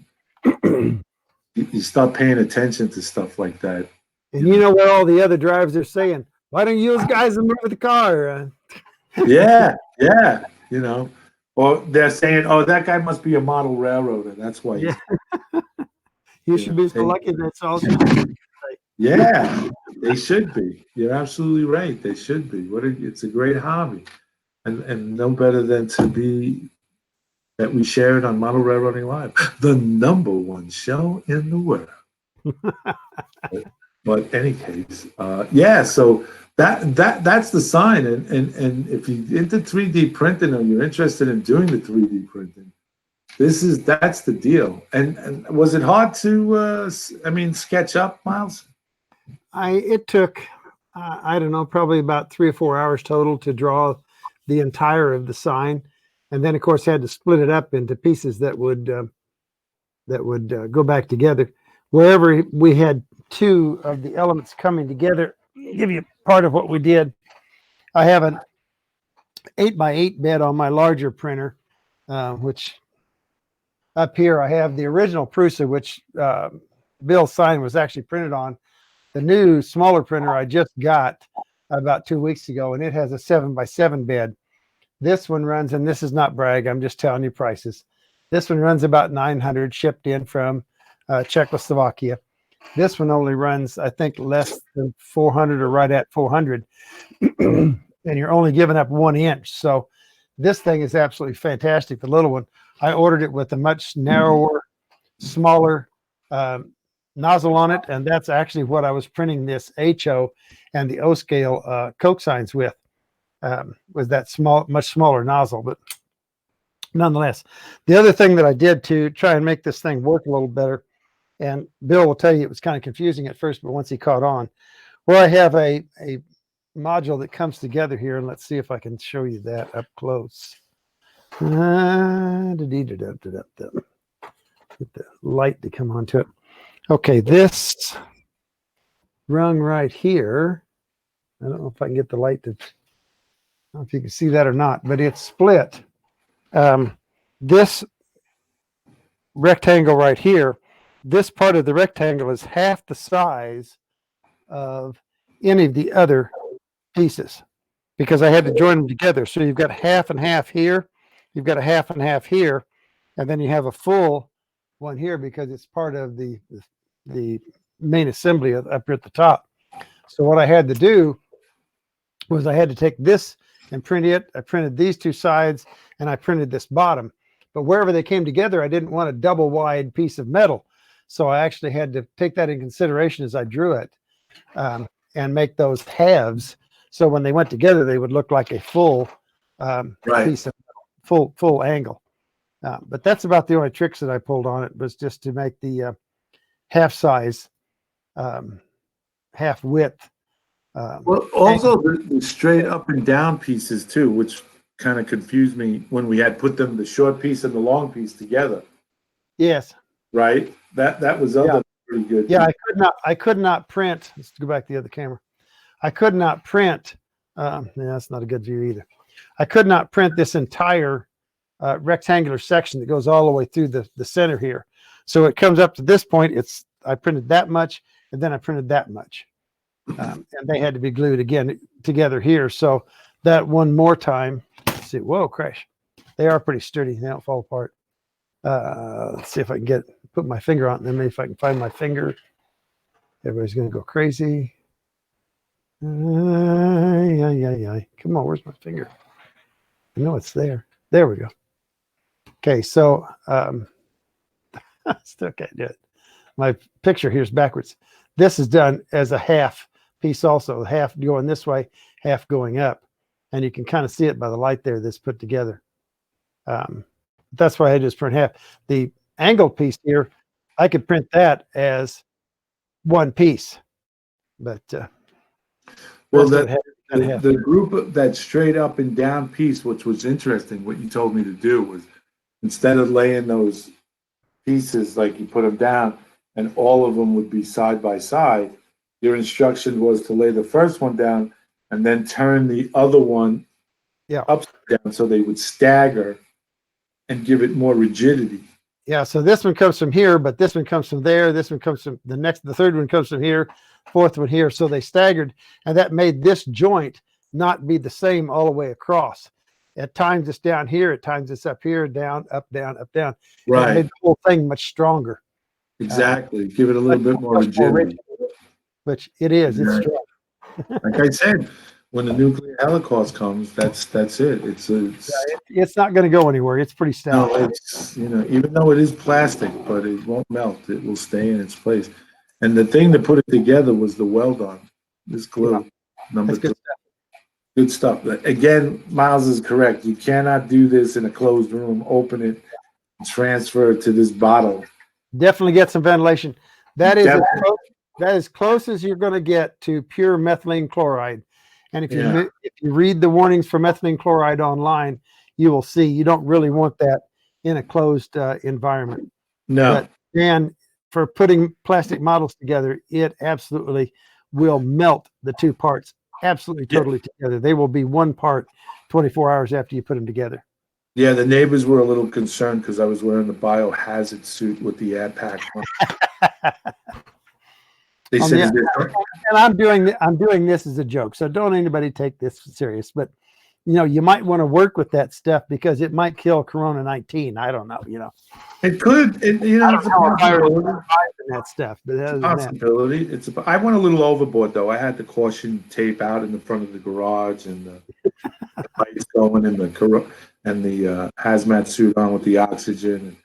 you start paying attention to stuff like that. And you know what all the other drivers are saying? Why don't you guys move the car? Yeah. Or they're saying, oh, that guy must be a model railroader. That's why. Yeah. You should be so lucky that's all. Yeah, they should be. You're absolutely right. They should be. It's a great hobby. And no better than to be that we share it on Model Railroading Live, the #1 show in the world. But any case, yeah. So that's the sign. And if you're into 3D printing or you're interested in doing the 3D printing, that's the deal. And was it hard to sketch up, Miles? It took I don't know, probably about 3 or 4 hours total to draw the entire of the sign, and then of course had to split it up into pieces that would go back together. Wherever we had two of the elements coming together, I'll give you part of what we did. I have an 8x8 bed on my larger printer, which up here I have the original Prusa, which Bill's sign was actually printed on. The new smaller printer I just got about 2 weeks ago, and it has a 7x7 bed. This one runs, and this is not brag, I'm just telling you prices. This one runs about 900, shipped in from Czechoslovakia. This one only runs, I think, less than 400 or right at 400. And you're only giving up 1 inch. So this thing is absolutely fantastic. The little one, I ordered it with a much narrower, smaller nozzle on it, and that's actually what I was printing this HO and the O scale Coke signs with, was that much smaller nozzle. But nonetheless, the other thing that I did to try and make this thing work a little better, and Bill will tell you it was kind of confusing at first, but once he caught on, where I have a module that comes together here, and let's see if I can show you that up close. Get the light to come onto it. Okay, this rung right here, I don't know if I can get the light to, I don't know if you can see that or not, but it's split. This rectangle right here, this part of the rectangle is half the size of any of the other pieces. because I had to join them together. So you've got half and half here, you've got a half and half here, and then you have a full one here because it's part of the main assembly up here at the top. So what I had to do was I had to take this and print it. I printed these two sides and I printed this bottom. But wherever they came together, I didn't want a double wide piece of metal. So I actually had to take that in consideration as I drew it, and make those halves. So when they went together, they would look like a full piece of full angle. But that's about the only tricks that I pulled on it, was just to make the half size, half width. Well, also the straight up and down pieces too, which kind of confused me when we had put them, the short piece and the long piece together. Yes. Right. That was other pretty good. Yeah, I could not print. Let's go back to the other camera. I could not print. Yeah, that's not a good view either. I could not print this entire rectangular section that goes all the way through the center here. So it comes up to this point. I printed that much, and then I printed that much, and they had to be glued again together here. So that one more time. Let's see. Whoa, crash! They are pretty sturdy. They don't fall apart. Let's see if I can put my finger on them. Maybe if I can find my finger. Everybody's gonna go crazy. Yeah. Come on, where's my finger? I know it's there. There we go. Okay, so I still can't do it. My picture here's backwards. This is done as a half piece also, half going this way, half going up. And you can kind of see it by the light there that's put together. That's why I just print half. The angle piece here, I could print that as one piece. But well, the group of that straight up and down piece, which was interesting, what you told me to do was, instead of laying those pieces like you put them down and all of them would be side by side, your instruction was to lay the first one down and then turn the other one upside down so they would stagger and give it more rigidity. Yeah, so this one comes from here, but this one comes from there. This one comes from the third one comes from here, fourth one here. So they staggered, and that made this joint not be the same all the way across. At times it's down here, at times it's up here, down, up, down, up, down. Right. It made the whole thing much stronger. Exactly. Give it a little bit more rigidity. Which it is. It's strong. Like I said, when the nuclear holocaust comes, that's it. It's not going to go anywhere. It's pretty stout. No, it's, even though it is plastic, but it won't melt. It will stay in its place. And the thing to put it together was the weld on this glue. Number two. Good stuff. Again, Miles is correct. You cannot do this in a closed room. Open it, transfer it to this bottle. Definitely get some ventilation. That is as close as you're going to get to pure methylene chloride. And if you read the warnings for methylene chloride online, you will see you don't really want that in a closed environment. No. And for putting plastic models together, it absolutely will melt the two parts absolutely totally together. They will be one part 24 hours after you put them together. Yeah, the neighbors were a little concerned because I was wearing the biohazard suit with the ad pack on. They said, and I'm doing this as a joke, so don't anybody take this serious. But you might want to work with that stuff because it might kill Corona-19. I don't know. It could. It's a possibility. That stuff, but it's a possibility. I went a little overboard though. I had the caution tape out in the front of the garage and the lights going and the hazmat suit on with the oxygen. And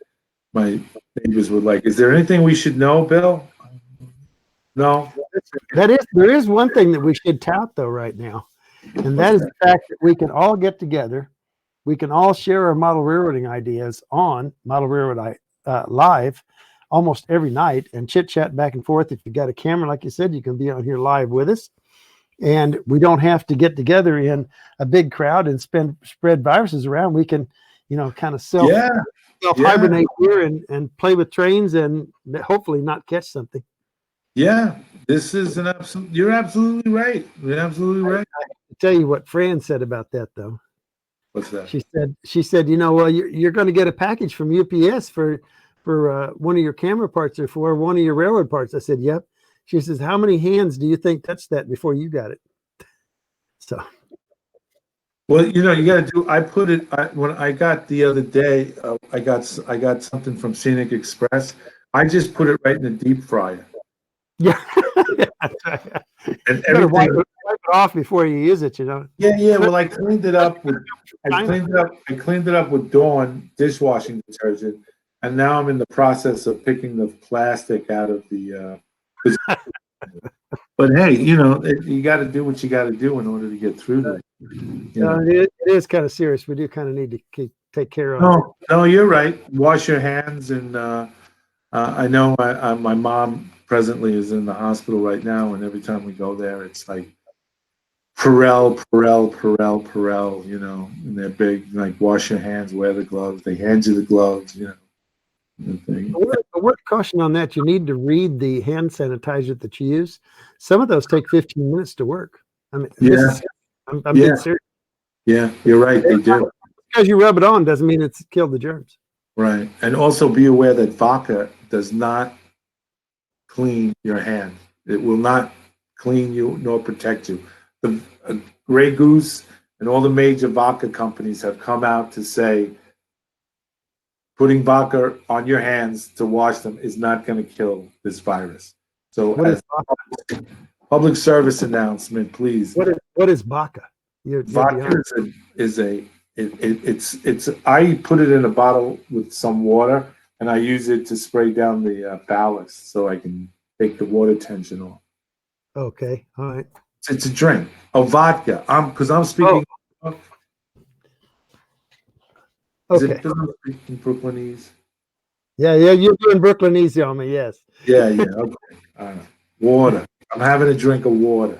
my neighbors were like, "Is there anything we should know, Bill?" No. There is one thing that we should tout though right now, and that is the fact that we can all get together, we can all share our model railroading ideas on Model Railroad Live almost every night and chit chat back and forth. If you got a camera, like you said, you can be on here live with us, and we don't have to get together in a big crowd and spread viruses around. We can, kind of self hibernate here and play with trains and hopefully not catch something. Yeah, this is an absolute. You're absolutely right. You're absolutely right. I tell you what Fran said about that, though. What's that? She said, well, you're going to get a package from UPS for one of your camera parts or for one of your railroad parts. I said, yep. She says, how many hands do you think touched that before you got it? So Well, you know, you got to do. I put it when I got the other day. I got something from Scenic Express. I just put it right in the deep fryer, Yeah. and Better everything. wipe it off before you use it, you know. Yeah, yeah. Well, I cleaned it up with. China. I cleaned it up with Dawn dishwashing detergent, and now I'm in the process of picking the plastic out of the. But hey, you know, you got to do what you got to do in order to get through this. You know. It is kind of serious. We do kind of need to take care of it. No, no, you're right. Wash your hands, and I know my mom presently is in the hospital right now, and every time we go there, it's like Perel, Perel, Perel, Perel. You know, and they're big. Like wash your hands, wear the gloves. They hand you the gloves. You know, and thing. A word of caution on that: you need to read the hand sanitizer that you use. Some of those take 15 minutes to work. I mean, this Yeah, is I'm yeah, being serious. yeah. You're right. They do. Because you rub it on doesn't mean it's killed the germs. Right, and also be aware that vodka does not clean your hand. It will not clean you nor protect you. The Grey Goose and all the major vodka companies have come out to say putting vodka on your hands to wash them is not going to kill this virus. So, What is as public service announcement, please. what is Baca? You're Vodka beyond. it's I put it in a bottle with some water and I use it to spray down the ballast so I can take the water tension off. Okay, all right. It's a drink, a vodka. Because I'm speaking. Is it Okay. because I'm speaking Brooklynese? Yeah, you're doing Brooklyn easy on me. Yes. Yeah, yeah. Okay. All right. Water. I'm having a drink of water.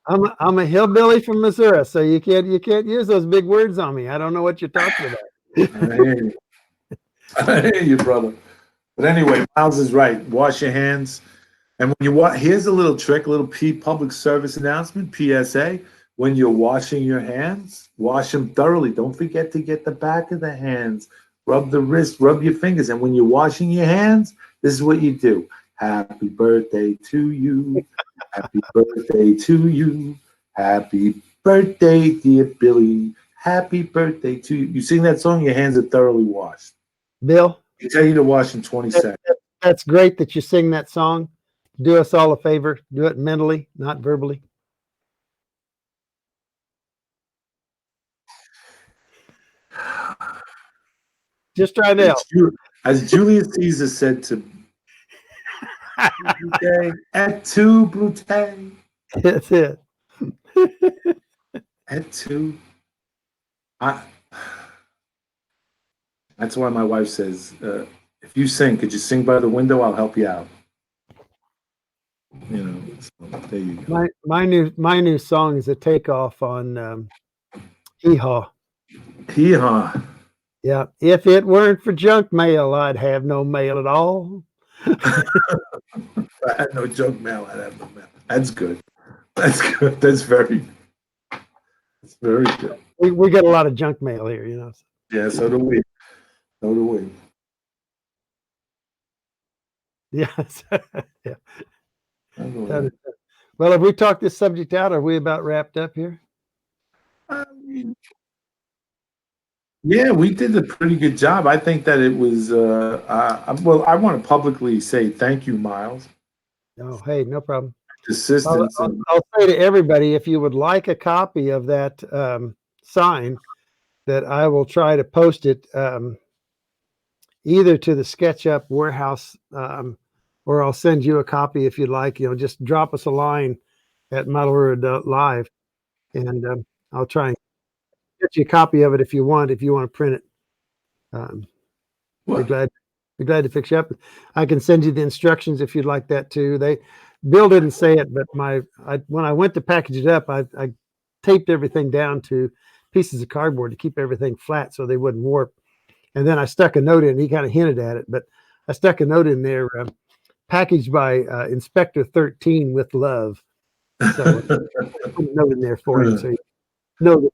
I'm a hillbilly from Missouri, so you can't use those big words on me. I don't know what you're talking about. I hear you. I hear you, brother. But anyway, Miles is right. Wash your hands. And when you here's a little trick, a little public service announcement, PSA. When you're washing your hands, wash them thoroughly. Don't forget to get the back of the hands, rub the wrist, rub your fingers. And when you're washing your hands, this is what you do. Happy birthday to you. Happy birthday to you. Happy birthday, dear Billy. Happy birthday to you. You sing that song, your hands are thoroughly washed. Bill, They tell you to wash in 20 seconds. that's great that you sing that song. Do us all a favor. Do it mentally, not verbally. Just trying to help. As Julius Caesar said to et tu, Brute, That's it. et tu. That's why my wife says, if you sing, could you sing by the window? I'll help you out. You know, so there you go. My new song is a takeoff on Hee Haw. Hee haw. Yeah. If it weren't for junk mail, I'd have no mail at all. I had no junk mail. I have no mail. That's good. That's good. That's very good. We get a lot of junk mail here, you know. Yeah, so do we. So do we. Yes. Yeah. Well, Well, have we talked this subject out? Are we about wrapped up here? yeah, we did a pretty good job. I think that it was. Well, I want to publicly say thank you, Miles. Oh, hey, no problem. Assistance. I'll say to everybody, if you would like a copy of that sign, that I will try to post it either to the SketchUp warehouse, or I'll send you a copy if you'd like. You know, just drop us a line at Metalword Live, and I'll try and get you a copy of it if you want to print it. Be glad to fix you up. I can send you the instructions if you'd like that too. Bill didn't say it, but when I went to package it up, I taped everything down to pieces of cardboard to keep everything flat so they wouldn't warp. And then I stuck a note in. He kind of hinted at it, but I stuck a note in there, packaged by Inspector 13 with love. So I put a note in there for him, so you know.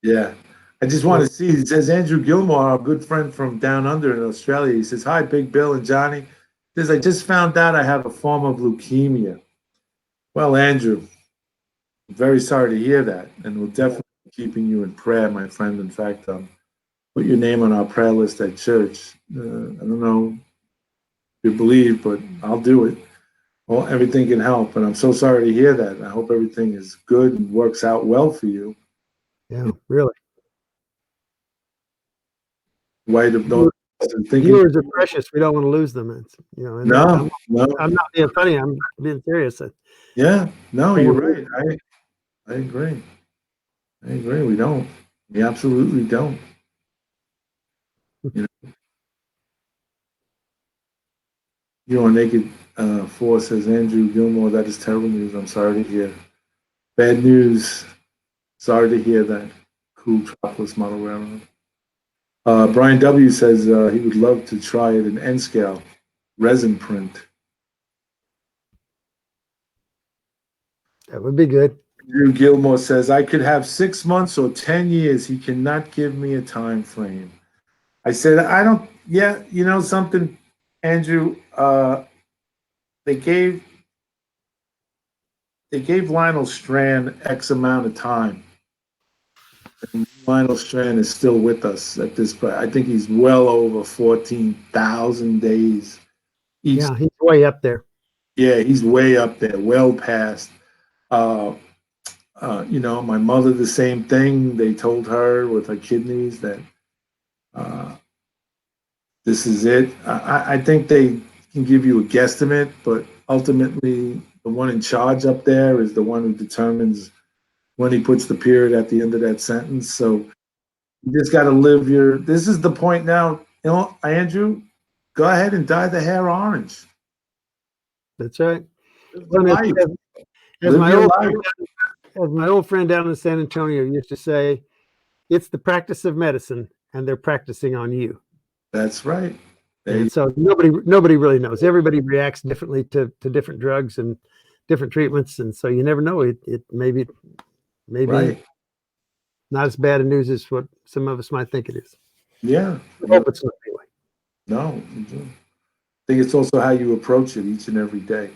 Yeah. I just want to see. It says Andrew Gilmore, our good friend from down under in Australia. He says, "Hi, Big Bill and Johnny." He says, "I just found out I have a form of leukemia." Well, Andrew, very sorry to hear that, and we'll definitely be keeping you in prayer, my friend. In fact, put your name on our prayer list at church. I don't know if you believe, but I'll do it. Well, everything can help, and I'm so sorry to hear that. I hope everything is good and works out well for you. Yeah, really. White of those and thinking, Viewers are precious. We don't want to lose them. It's, you know, and no, no, I'm not being funny. I'm being serious. yeah, no, you're right. I agree. I agree. We don't. We absolutely don't. You know, you on Naked Four says Andrew Gilmore. That is terrible news. I'm sorry to hear. Bad news. Sorry to hear that. Cool Tropolis model railroad. Brian W says he would love to try it in N scale resin print. That would be good. Drew Gilmore says I could have 6 months or 10 years. He cannot give me a time frame. I said I don't. Yeah, you know something, Andrew. They gave Lionel Strand X amount of time. And Lionel Strand is still with us at this point. I think he's well over 14,000 days. Yeah, he's way up there. Yeah, he's way up there, well past. Uh, you know, my mother, the same thing. They told her with her kidneys that this is it. I think they can give you a guesstimate, but ultimately, the one in charge up there is the one who determines when he puts the period at the end of that sentence. So you just got to live your. This is the point now. You know, Andrew, go ahead and dye the hair orange. That's right. Live the life. As Live my your old life. as my old friend down in San Antonio used to say, it's the practice of medicine, and they're practicing on you. That's right. And so nobody really knows. Everybody reacts differently to different drugs and different treatments, and so you never know. It maybe Right. not as bad a news as what some of us might think it is. Yeah. I hope it's not anyway. No. I think it's also how you approach it each and every day.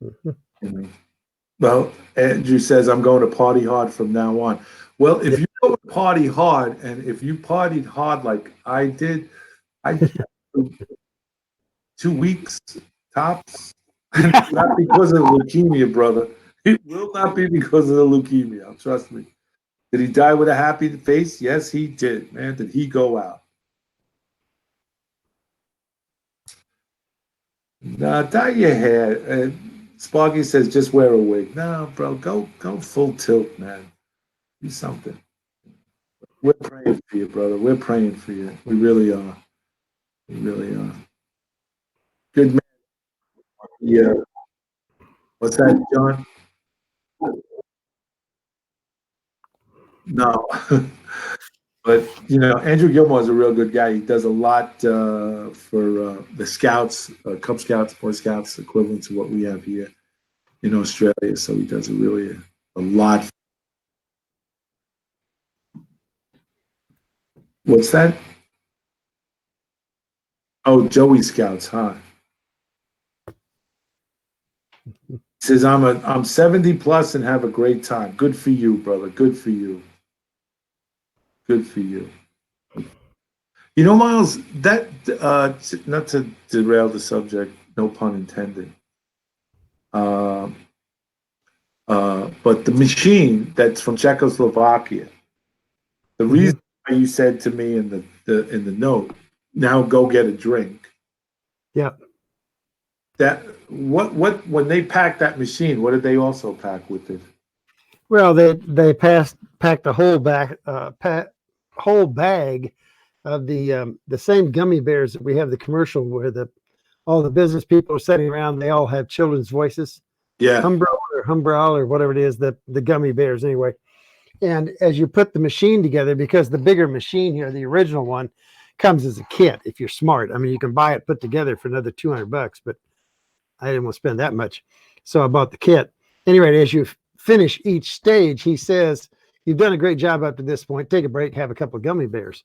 Mm-hmm. You know? Well, Andrew says I'm going to party hard from now on. Well, if you go to party hard, and if you partied hard like I did, I 2 weeks tops. Not because of the leukemia, brother. It will not be because of the leukemia. Trust me. Did he die with a happy face? Yes, he did, man. Did he go out? No, dye your hair. Sparky says just wear a wig. No, bro, go full tilt, man. Do something. We're praying for you, brother. We're praying for you. We really are. We really are. Good man. Yeah. What's that, John? No. But you know, Andrew Gilmore is a real good guy. He does a lot for the Scouts, Cub Scouts, Boy Scouts, equivalent to what we have here in Australia. So he does a lot. What's that? Oh, Joey Scouts, huh? He says I'm 70 plus and have a great time. Good for you, brother. Good for you. Good for you. You know, Miles, that not to derail the subject, no pun intended. But the machine that's from Czechoslovakia. The reason why you said to me in the note, now go get a drink. Yeah. That what when they packed that machine, what did they also pack with it? Well, they packed a whole bag of the same gummy bears that we have the commercial where all the business people are sitting around. They all have children's voices. Yeah. Humbrol or whatever it is, the gummy bears anyway. And as you put the machine together, because the bigger machine here, the original one, comes as a kit if you're smart. I mean, you can buy it put together for another $200, but I didn't want to spend that much. So I bought the kit. Anyway, as you finish each stage, he says, you've done a great job up to this point. Take a break, have a couple of gummy bears.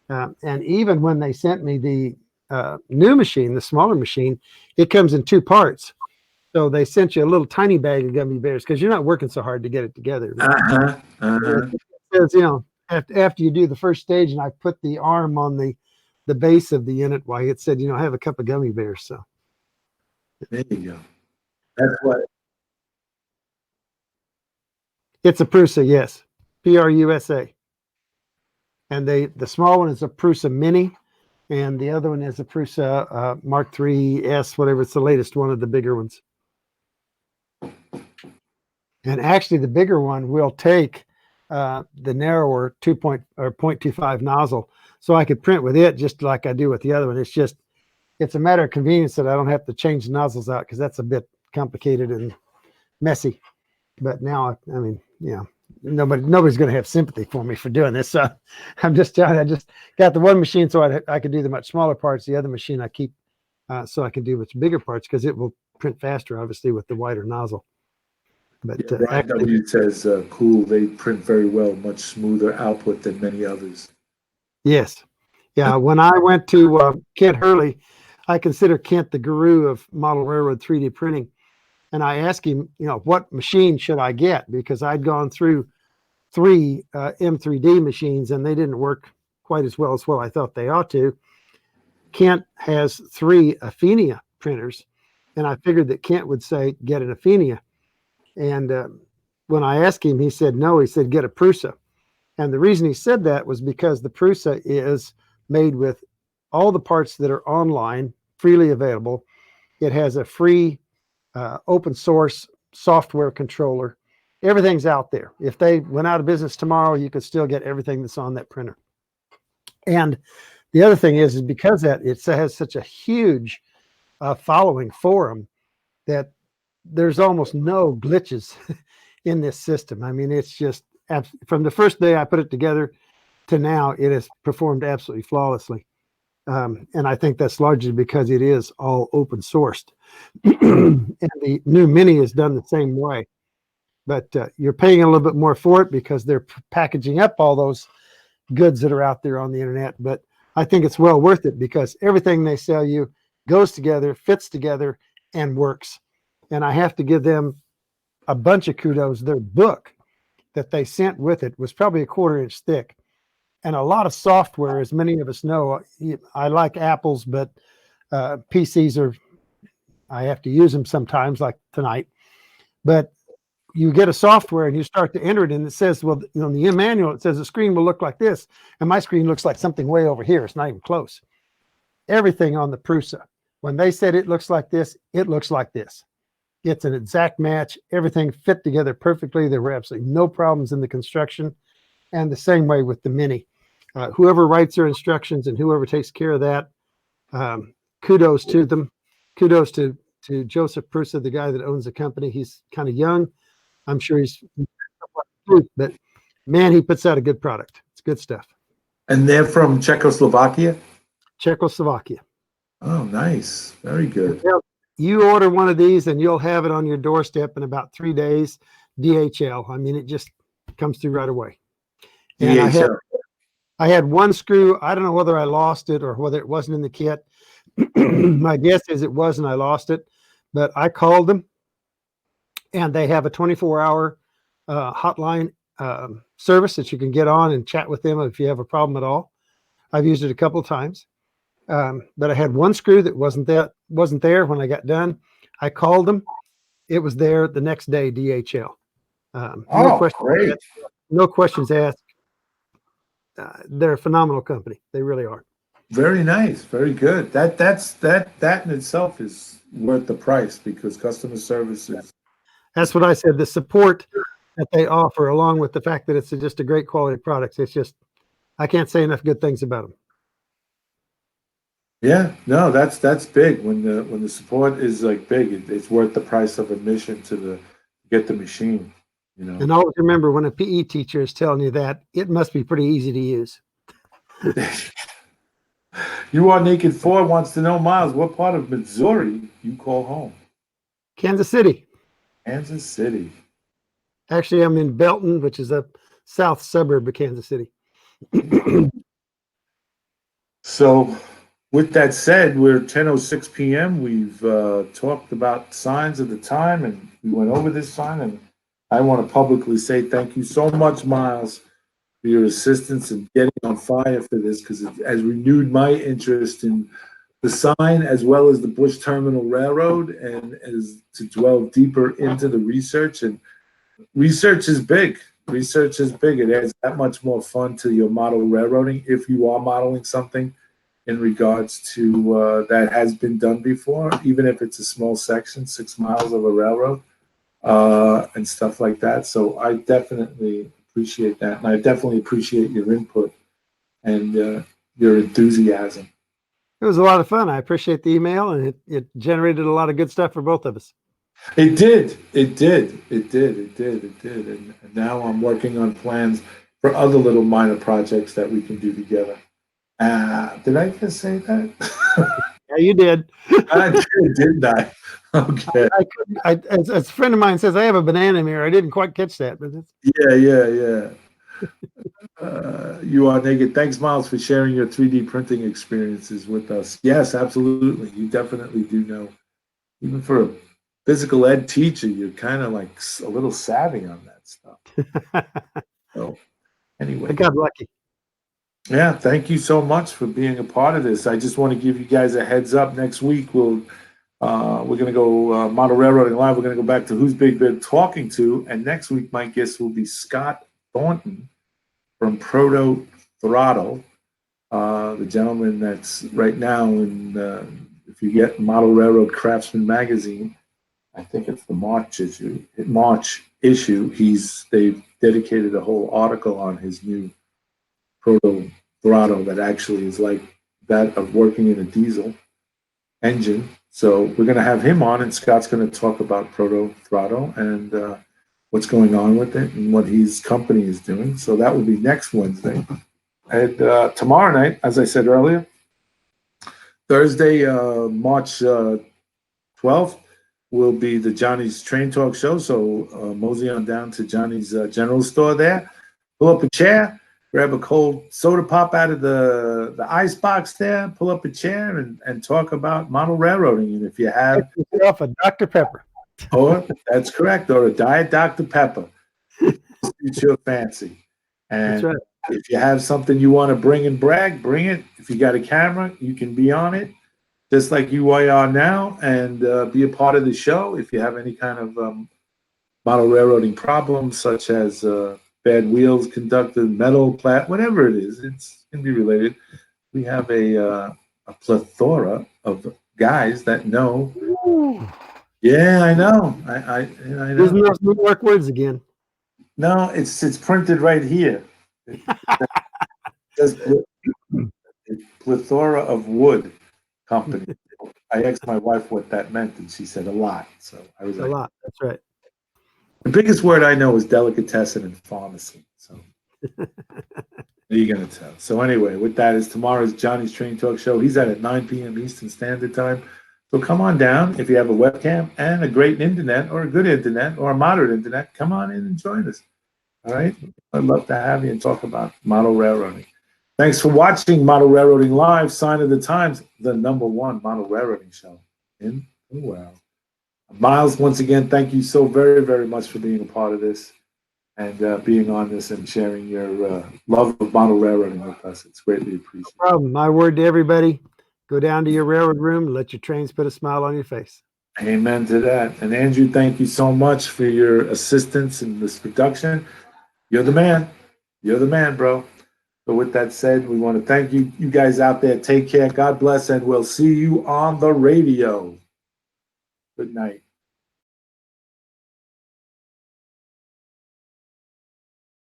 And even when they sent me the new machine, the smaller machine, it comes in two parts. So they sent you a little tiny bag of gummy bears because you're not working so hard to get it together. Uh-huh. It says, after you do the first stage, and I put the arm on the base of the unit, why it said, have a cup of gummy bears. So There you go. That's what. it's a Prusa, yes, Prusa. And the small one is a Prusa Mini, and the other one is a Prusa Mark III S, whatever. It's the latest one of the bigger ones. And actually, the bigger one will take the narrower 0.25 nozzle, so I could print with it just like I do with the other one. It's a matter of convenience that I don't have to change the nozzles out because that's a bit complicated and messy. But now, I mean, nobody's going to have sympathy for me for doing this. So I'm just telling you, I just got the one machine so I could do the much smaller parts. The other machine I keep so I can do much bigger parts because it will print faster, obviously, with the wider nozzle. But Brian W. says, cool, they print very well, much smoother output than many others. Yes. Yeah. When I went to Kent Hurley, I consider Kent the guru of model railroad 3D printing. And I asked him, what machine should I get? Because I'd gone through 3 M3D machines and they didn't work quite as well I thought they ought to. Kent has 3 Athenia printers. And I figured that Kent would say, get an Athenia. And when I asked him, he said, no, he said, get a Prusa. And the reason he said that was because the Prusa is made with all the parts that are online, freely available. It has a free open source software controller. Everything's out there. If they went out of business tomorrow, you could still get everything that's on that printer. And the other thing is because that it has such a huge following for them that there's almost no glitches in this system. I mean, it's just from the first day I put it together to now, it has performed absolutely flawlessly. And I think that's largely because it is all open sourced. And the new Mini is done the same way. But you're paying a little bit more for it because they're packaging up all those goods that are out there on the internet. But I think it's well worth it because everything they sell you goes together, fits together, and works. And I have to give them a bunch of kudos. Their book that they sent with it was probably a 1/4 inch thick. And a lot of software, as many of us know, I like Apples, but PCs I have to use them sometimes, like tonight. But you get a software and you start to enter it, and it says, well, in the manual, it says the screen will look like this. And my screen looks like something way over here. It's not even close. Everything on the Prusa, when they said it looks like this, it looks like this. It's an exact match. Everything fit together perfectly. There were absolutely no problems in the construction. And the same way with the Mini. Whoever writes their instructions and whoever takes care of that, kudos to them. Kudos to Joseph Prusa, the guy that owns the company. He's kind of young. I'm sure but man, he puts out a good product. It's good stuff. And they're from Czechoslovakia? Czechoslovakia. Oh, nice. Very good. You order one of these and you'll have it on your doorstep in about 3 days. DHL. I mean, it just comes through right away. And I had one screw. I don't know whether I lost it or whether it wasn't in the kit. My guess is it was and I lost it. But I called them, and they have a 24-hour hotline service that you can get on and chat with them if you have a problem at all. I've used it a couple of times. But I had one screw that wasn't there when I got done. I called them. It was there the next day, DHL. No questions asked. They're a phenomenal company. They really are. Very nice. Very good. That in itself is worth the price because customer service is. That's what I said. The support that they offer, along with the fact that it's just a great quality product, it's just, I can't say enough good things about them. Yeah, no, that's big. When the support is like big, it's worth the price of admission to get the machine. And always remember, when a PE teacher is telling you that, it must be pretty easy to use. You Are Naked 4 wants to know, Miles, what part of Missouri you call home? Kansas City. Kansas City. Actually, I'm in Belton, which is a south suburb of Kansas City. So with that said, we're 10:06 p.m. We've talked about signs of the time, and we went over this sign. And I want to publicly say thank you so much, Miles, for your assistance in getting on fire for this, because it has renewed my interest in the sign as well as the Bush Terminal Railroad, and as to delve deeper into the research. And research is big. Research is big. It adds that much more fun to your model railroading if you are modeling something in regards to that has been done before, even if it's a small section, 6 miles of a railroad, and stuff like that. So I definitely appreciate that. And I definitely appreciate your input and your enthusiasm. It was a lot of fun. I appreciate the email, and it generated a lot of good stuff for both of us. It did. It did. It did. It did. It did. And now I'm working on plans for other little minor projects that we can do together. Did I just say that? Yeah, you did. I did, didn't I? Okay. As a friend of mine says, I have a banana mirror. I didn't quite catch that, but Yeah. You are naked. Thanks, Miles, for sharing your 3D printing experiences with us. Yes, absolutely. You definitely do know. Even for a physical ed teacher, you're kind of like a little savvy on that stuff. So, anyway. I got lucky. Yeah, thank you so much for being a part of this. I just want to give you guys a heads up. Next week, we're going to go Model Railroading Live. We're going to go back to Who's Big Been Talking To. And next week, my guest will be Scott Thornton from Proto Throttle, the gentleman that's right now in, if you get Model Railroad Craftsman magazine, I think it's the March issue. They've dedicated a whole article on his new Proto Throttle that actually is like that of working in a diesel engine. So we're going to have him on, and Scott's going to talk about Proto Throttle and what's going on with it and what his company is doing. So that will be next Wednesday. And tomorrow night, as I said earlier, Thursday, March 12th, will be the Johnny's Train Talk Show. So mosey on down to Johnny's General Store there. Pull up a chair, grab a cold soda pop out of the ice box there, pull up a chair and talk about model railroading. And if you have yourself a Dr. Pepper. Or that's correct, or a Diet Dr. Pepper. It's your fancy. And That's right. if you have something you want to bring and brag, bring it. If you got a camera, you can be on it, just like you are now, and be a part of the show. If you have any kind of model railroading problems, such as bad wheels, conducted metal, plat, whatever it is, it can be related. We have a plethora of guys that know. Ooh. Yeah, I know. I know. Using those New York words again. No, it's printed right here. It says plethora of wood company. I asked my wife what that meant, and she said a lot. So I was like, a lot. That's right. The biggest word I know is delicatessen and pharmacy. So what are you gonna tell? So anyway, with that is tomorrow's Johnny's Train Talk Show. He's at 9 p.m. Eastern Standard Time. So come on down. If you have a webcam and a great internet or a good internet or a moderate internet, come on in and join us. All right. I'd love to have you and talk about model railroading. Thanks for watching Model Railroading Live, Sign of the Times, the #1 model railroading show in the world. Miles, once again, thank you so very, very much for being a part of this and being on this and sharing your love of model railroading with us. It's greatly appreciated. No problem. My word to everybody, go down to your railroad room and let your trains put a smile on your face. Amen to that. And Andrew, thank you so much for your assistance in this production. You're the man. You're the man, bro. So with that said, we want to thank you guys out there. Take care. God bless, and we'll see you on the radio. Good night.